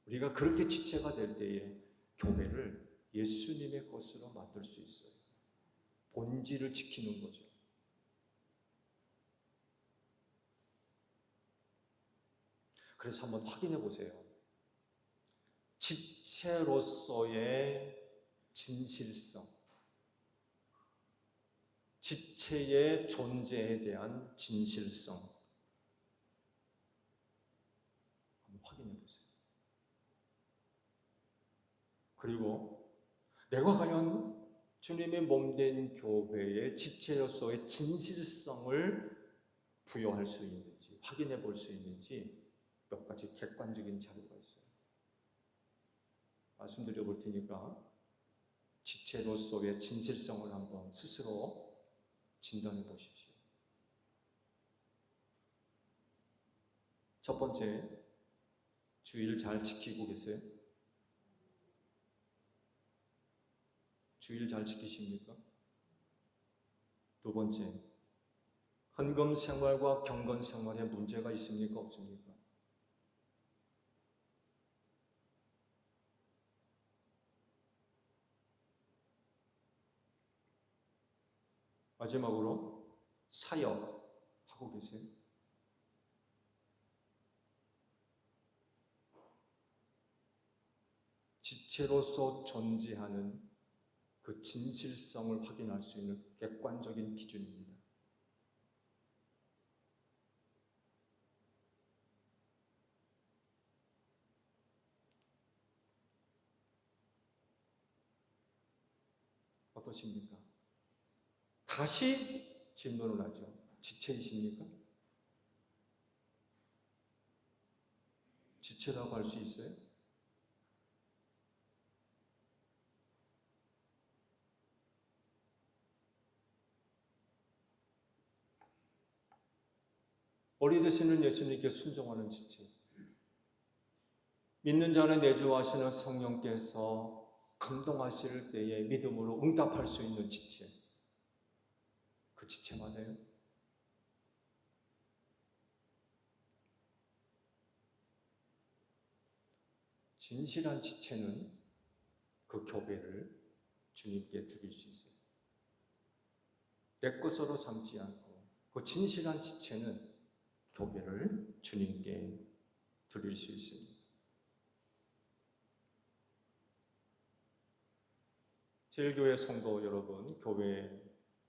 우리가 그렇게 지체가 될 때에 교회를 예수님의 것으로 만들 수 있어요. 본질을 지키는 거죠. 그래서 한번 확인해 보세요. 지체로서의 진실성, 지체의 존재에 대한 진실성 한번 확인해 보세요. 그리고 내가 과연 주님의 몸된 교회의 지체로서의 진실성을 부여할 수 있는지 확인해 볼 수 있는지 몇 가지 객관적인 자료가 있어요. 말씀드려 볼 테니까 지체로서의 진실성을 한번 스스로 진단해 보십시오. 첫 번째, 주의를 잘 지키고 계세요? 주의를 잘 지키십니까? 두 번째, 헌금 생활과 경건 생활에 문제가 있습니까? 없습니까? 마지막으로 사역하고 계세요? 지체로서 존재하는 그 진실성을 확인할 수 있는 객관적인 기준입니다. 어떠십니까? 다시 질문을 하죠. 지체이십니까? 지체라고 할 수 있어요? 머리 되시는 예수님께 순종하는 지체. 믿는 자는 내주하시는 성령께서 감동하실 때에 믿음으로 응답할 수 있는 지체. 그 지체 맞아요? 진실한 지체는 그 교배를 주님께 드릴 수 있어요. 내 것으로 삼지 않고 그 진실한 지체는 교배를 주님께 드릴 수 있습니다. 제일교회 성도 여러분, 교회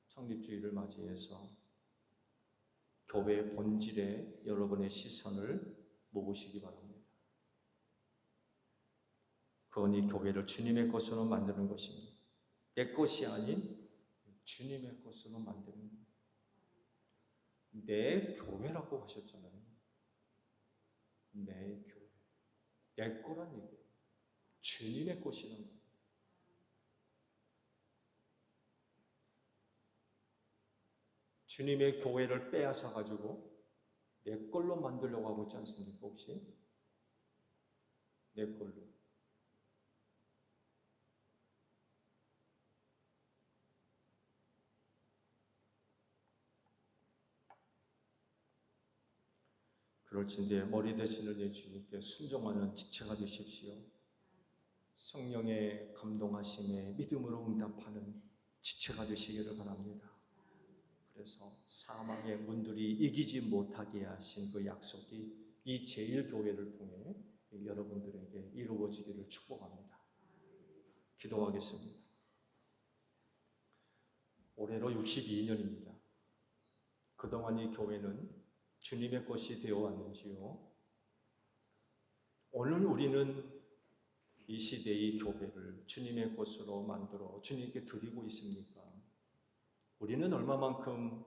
창립주일을 맞이해서 교회의 본질에 여러분의 시선을 모으시기 바랍니다. 그건 이 교회를 주님의 것으로 만드는 것입니다. 내 것이 아닌 주님의 것으로 만드는 겁니다. 내 교회라고 하셨잖아요. 내 교회. 내 거란 얘기예요. 주님의 것이라는 거예요. 주님의 교회를 빼앗아 가지고 내 걸로 만들려고 하고 있지 않습니까? 혹시? 내 걸로. 그럴진대 머리 되시는 예수님께 순종하는 지체가 되십시오. 성령의 감동하심에 믿음으로 응답하는 지체가 되시기를 바랍니다. 그래서 사망의 문들이 이기지 못하게 하신 그 약속이 이 제일교회를 통해 여러분들에게 이루어지기를 축복합니다. 기도하겠습니다. 올해로 62년입니다. 그동안 이 교회는 주님의 것이 되어 왔는지요? 오늘 우리는 이 시대의 교회를 주님의 것으로 만들어 주님께 드리고 있습니까? 우리는 얼마만큼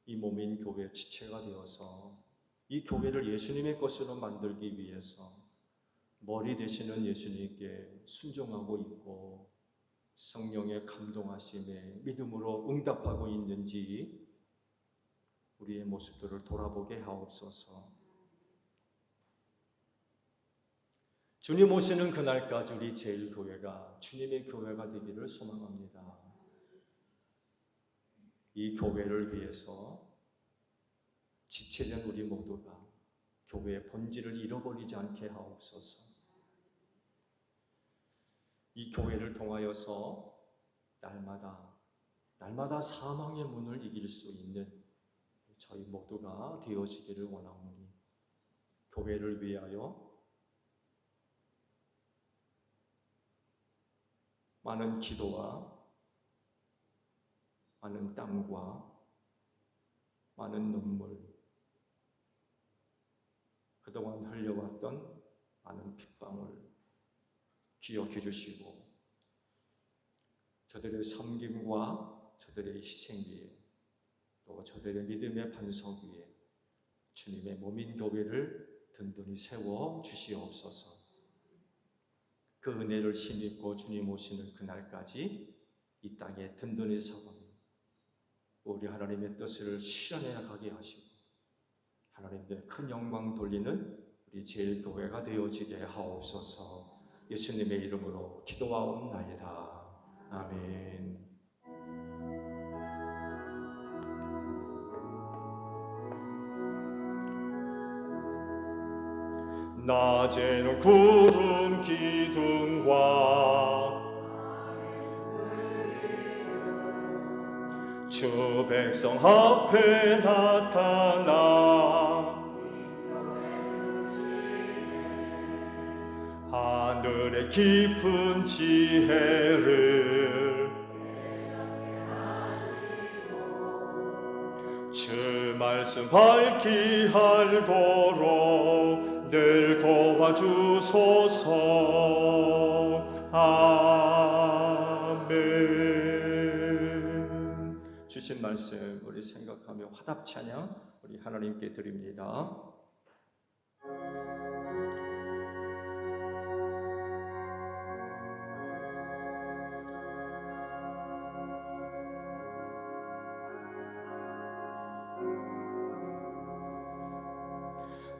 이 몸인 교회 지체가 되어서 이 교회를 예수님의 것으로 만들기 위해서 머리 되시는 예수님께 순종하고 있고 성령의 감동하심에 믿음으로 응답하고 있는지 우리의 모습들을 돌아보게 하옵소서. 주님 오시는 그날까지 우리 제일교회가 주님의 교회가 되기를 소망합니다. 이 교회를 위해서 지체된 우리 모두가 교회의 본질을 잃어버리지 않게 하옵소서. 이 교회를 통하여서 날마다 사망의 문을 이길 수 있는 저희 모두가 되어지기를 원하오니 교회를 위하여 많은 기도와 많은 땀과 많은 눈물, 그동안 흘려왔던 많은 핏방울 기억해 주시고 저들의 섬김과 저들의 희생 위에 또 저들의 믿음의 반석 위에 주님의 몸인 교회를 든든히 세워 주시옵소서. 그 은혜를 힘입고 주님 오시는 그날까지 이 땅에 든든히 서고 우리 하나님의 뜻을 실현해 가게 하시고 하나님께 큰 영광 돌리는 우리 제일교회가 되어지게 하옵소서. 예수님의 이름으로 기도하옵나이다. 아멘. 낮에는 구름 기둥과 주 백성 앞에 나타나 하늘의 깊은 지혜를 주 말씀 밝히 알도록 늘 도와주소서. 아멘. 주신 말씀 우리 생각하며 화답 찬양 우리 하나님께 드립니다.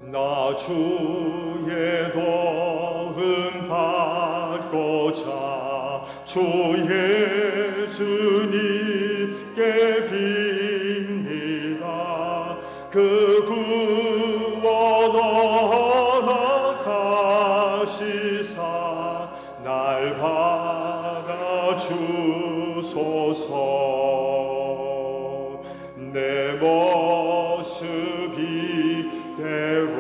나 주의 도움 받고자 주 예수님께 빕니다. 그 구원 허락하시사 날 받아주소서. 내 모습 이대로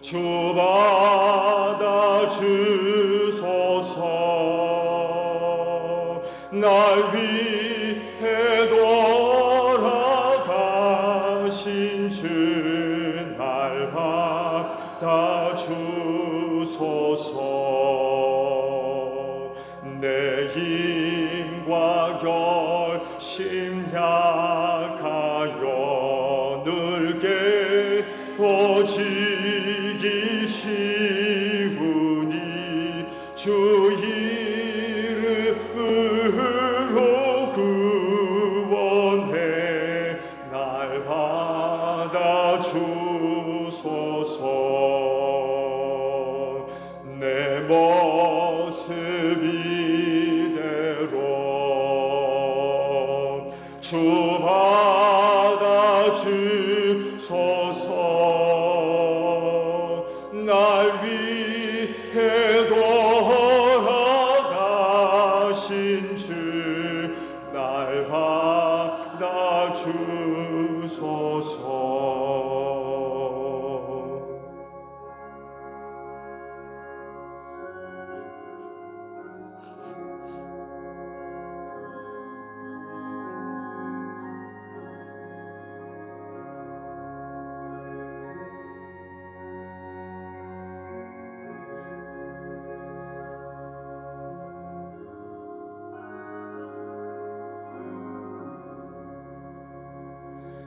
주 받아주소서. 날 위해 돌아가신 주 날 받아주소서. 내 힘과 열심 약하여 늘게 오직이 쉬우니 주 이름으로 구원해 날 받아주소서. 내 모습 이대로 주 받아주소서. 날 위해 돌아가신 주 날 받아주소서.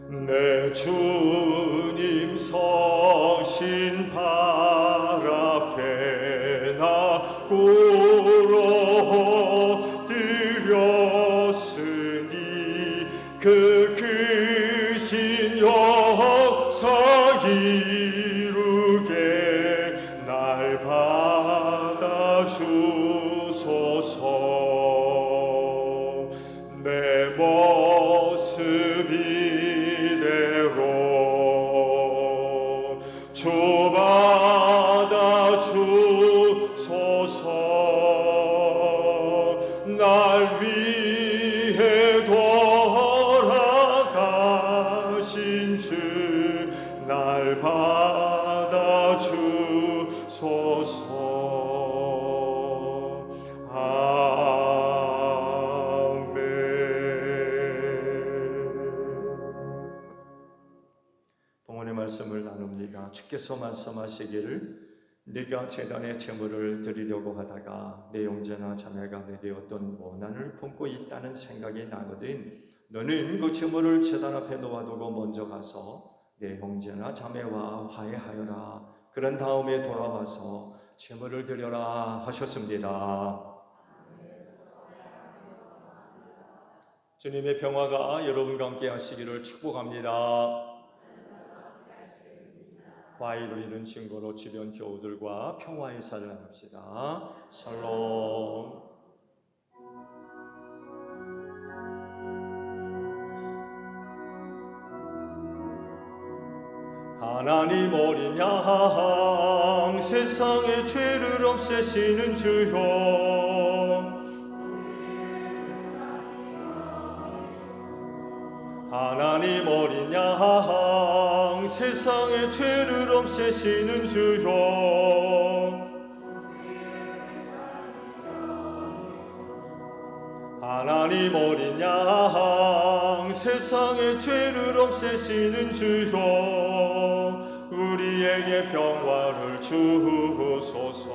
내 주님 서신 발 앞에 나 꿇어 드렸으니 그 크신 역사 이루게 날 받아주소서. 내 모습 이대로 주 받아주소서. 날 위해 돌아가신 주 날 받아주소서. 아멘. 봉헌의 말씀을 나눕니다. 주께서 말씀하시기를 네가 제단에 제물을 드리려고 하다가 내 형제나 자매가 내게 어떤 원한을 품고 있다는 생각이 나거든 너는 그 제물을 제단 앞에 놓아두고 먼저 가서 내 형제나 자매와 화해하여라. 그런 다음에 돌아와서 제물을 드려라 하셨습니다. 주님의 평화가 여러분과 함께 하시기를 축복합니다. 화해를 이룬 증거로 주변 교우들과 평화 인사를 나눕시다. 샬롬. 하나님 어린 양 세상의 죄를 없애시는 주여, 하나님 어린 양 세상의 죄를 없애시는 주여, 하나님 어린 양 세상의 죄를 없애시는 주여, 우리에게 평화를 주소서.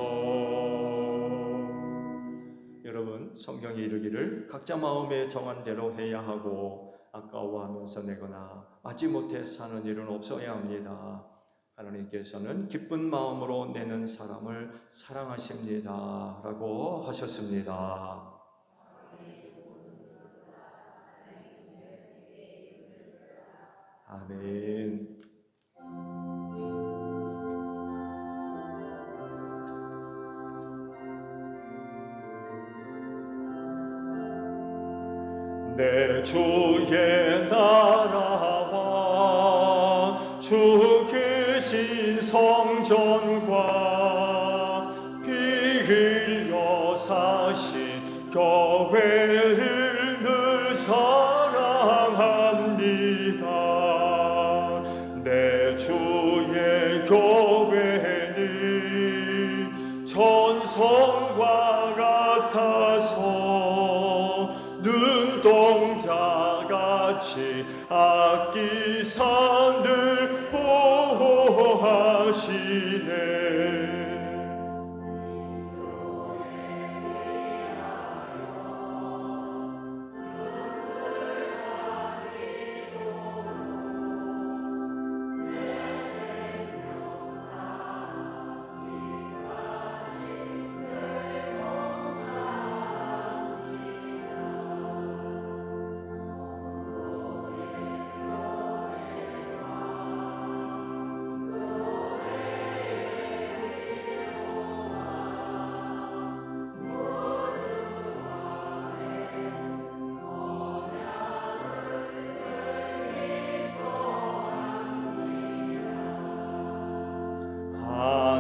여러분, 성경에 이르기를 각자 마음에 정한 대로 해야 하고 아까워하면서 내거나 마지못해 사는 일은 없어야 합니다. 하나님께서는 기쁜 마음으로 내는 사람을 사랑하십니다 라고 하셨습니다. 아멘. 내 주의 나라와 주 계신 성전과 피 흘려 사신 교회를 늘 사랑합니다. 내 주의 교회는 전성과 같아서 눈동자같이 아끼사 늘 보호하시네.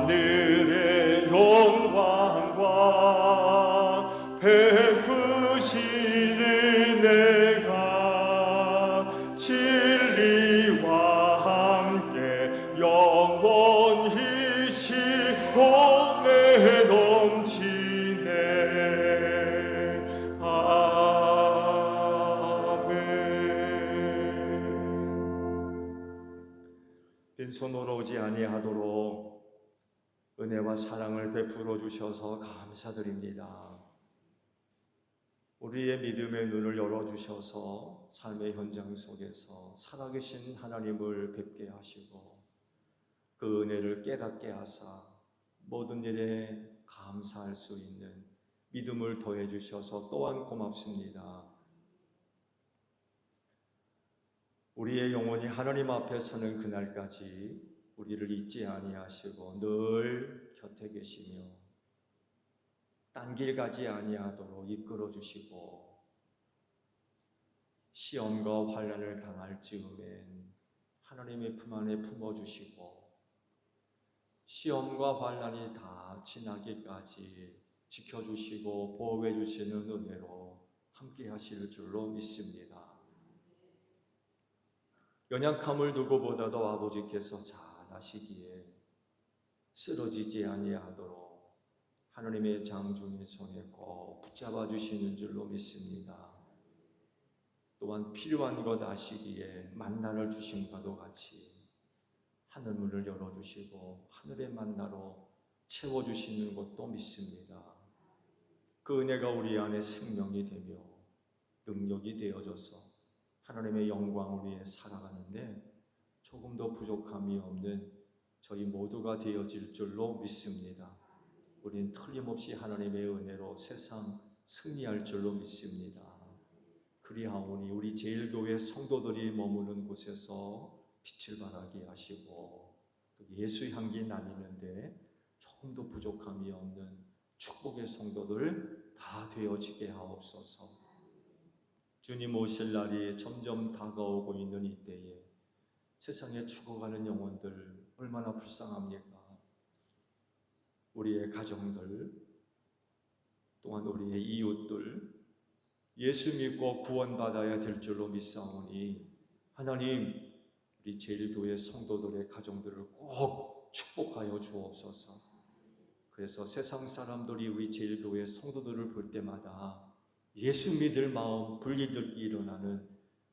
하늘의 영광과 베푸시는 은혜가 진리와 함께 영원히 시온에 넘치네. 아멘. 빈손으로 오지 아니하도록 은혜와 사랑을 베풀어 주셔서 감사드립니다. 우리의 믿음의 눈을 열어주셔서 삶의 현장 속에서 살아계신 하나님을 뵙게 하시고 그 은혜를 깨닫게 하사 모든 일에 감사할 수 있는 믿음을 더해 주셔서 또한 고맙습니다. 우리의 영혼이 하나님 앞에 서는 그날까지 우리를 잊지 아니하시고 늘 곁에 계시며 딴 길 가지 아니하도록 이끌어 주시고 시험과 환난을 당할 즈음엔 하나님의 품 안에 품어 주시고 시험과 환난이 다 지나기까지 지켜 주시고 보호해 주시는 은혜로 함께 하실 줄로 믿습니다. 연약함을 누구보다도 아버지께서 잘 아시기에 쓰러지지 아니하도록 하나님의 장중의 손에 꼭 붙잡아 주시는 줄로 믿습니다. 또한 필요한 것 아시기에 만나를 주심과도 같이 하늘 문을 열어주시고 하늘의 만나로 채워주시는 것도 믿습니다. 그 은혜가 우리 안에 생명이 되며 능력이 되어져서 하나님의 영광을 위해 살아가는데 조금도 부족함이 없는 저희 모두가 되어질 줄로 믿습니다. 우린 틀림없이 하나님의 은혜로 세상 승리할 줄로 믿습니다. 그리하오니 우리 제일교회 성도들이 머무는 곳에서 빛을 발하게 하시고 또 예수 향기 나뉘는데 조금도 부족함이 없는 축복의 성도들 다 되어지게 하옵소서. 주님 오실 날이 점점 다가오고 있는 이때에 세상에 죽어가는 영혼들 얼마나 불쌍합니까? 우리의 가정들 또한 우리의 이웃들 예수 믿고 구원받아야 될 줄로 믿사오니 하나님 우리 제일교회 성도들의 가정들을 꼭 축복하여 주옵소서. 그래서 세상 사람들이 우리 제일교회 성도들을 볼 때마다 예수 믿을 마음 분리들이 일어나는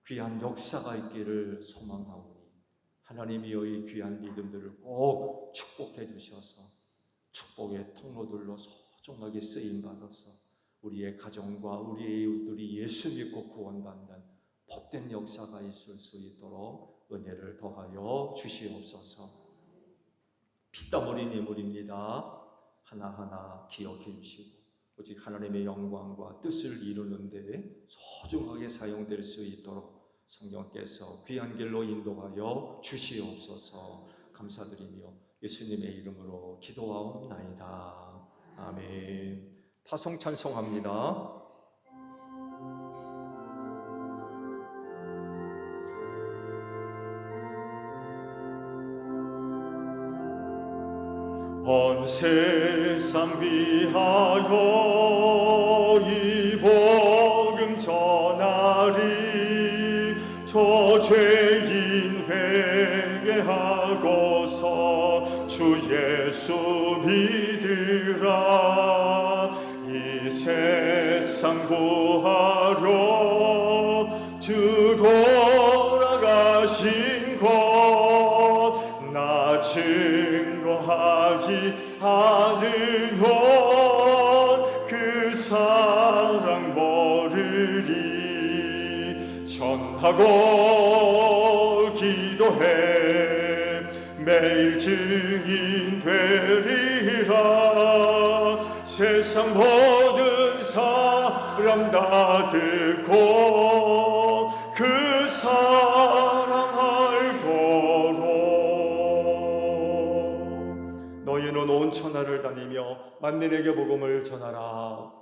귀한 역사가 있기를 소망하오니 하나님이여 이 귀한 믿음들을 꼭 축복해 주셔서 축복의 통로들로 소중하게 쓰임받아서 우리의 가정과 우리의 이웃들이 예수 믿고 구원받는 복된 역사가 있을 수 있도록 은혜를 더하여 주시옵소서. 피땀 흘린 인물입니다. 하나하나 기억해 주시고 오직 하나님의 영광과 뜻을 이루는 데 소중하게 사용될 수 있도록 성령께서 귀한 길로 인도하여 주시옵소서. 감사드리며 예수님의 이름으로 기도하옵나이다. 아멘. 타성 찬송합니다. 온 세상 위하여 이 복음 전하리. 저 죄인 회개하고서 주 예수 믿으라. 이 세상 구하려 주 돌아가신 것 나 증거하지 않으면 그 사랑 모르리. 전하고 기도해 매일 증인 되리라. 세상 모든 사람 다 듣고 그 사랑 알도록. 너희는 온 천하를 다니며 만민에게 복음을 전하라.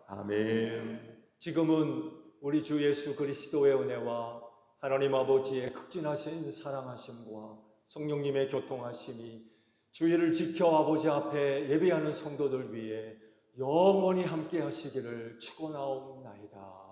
아멘. 지금은 우리 주 예수 그리스도의 은혜와 하나님 아버지의 극진하신 사랑하심과 성령님의 교통하심이 주의를 지켜 아버지 앞에 예배하는 성도들 위해 영원히 함께 하시기를 축원하옵나이다.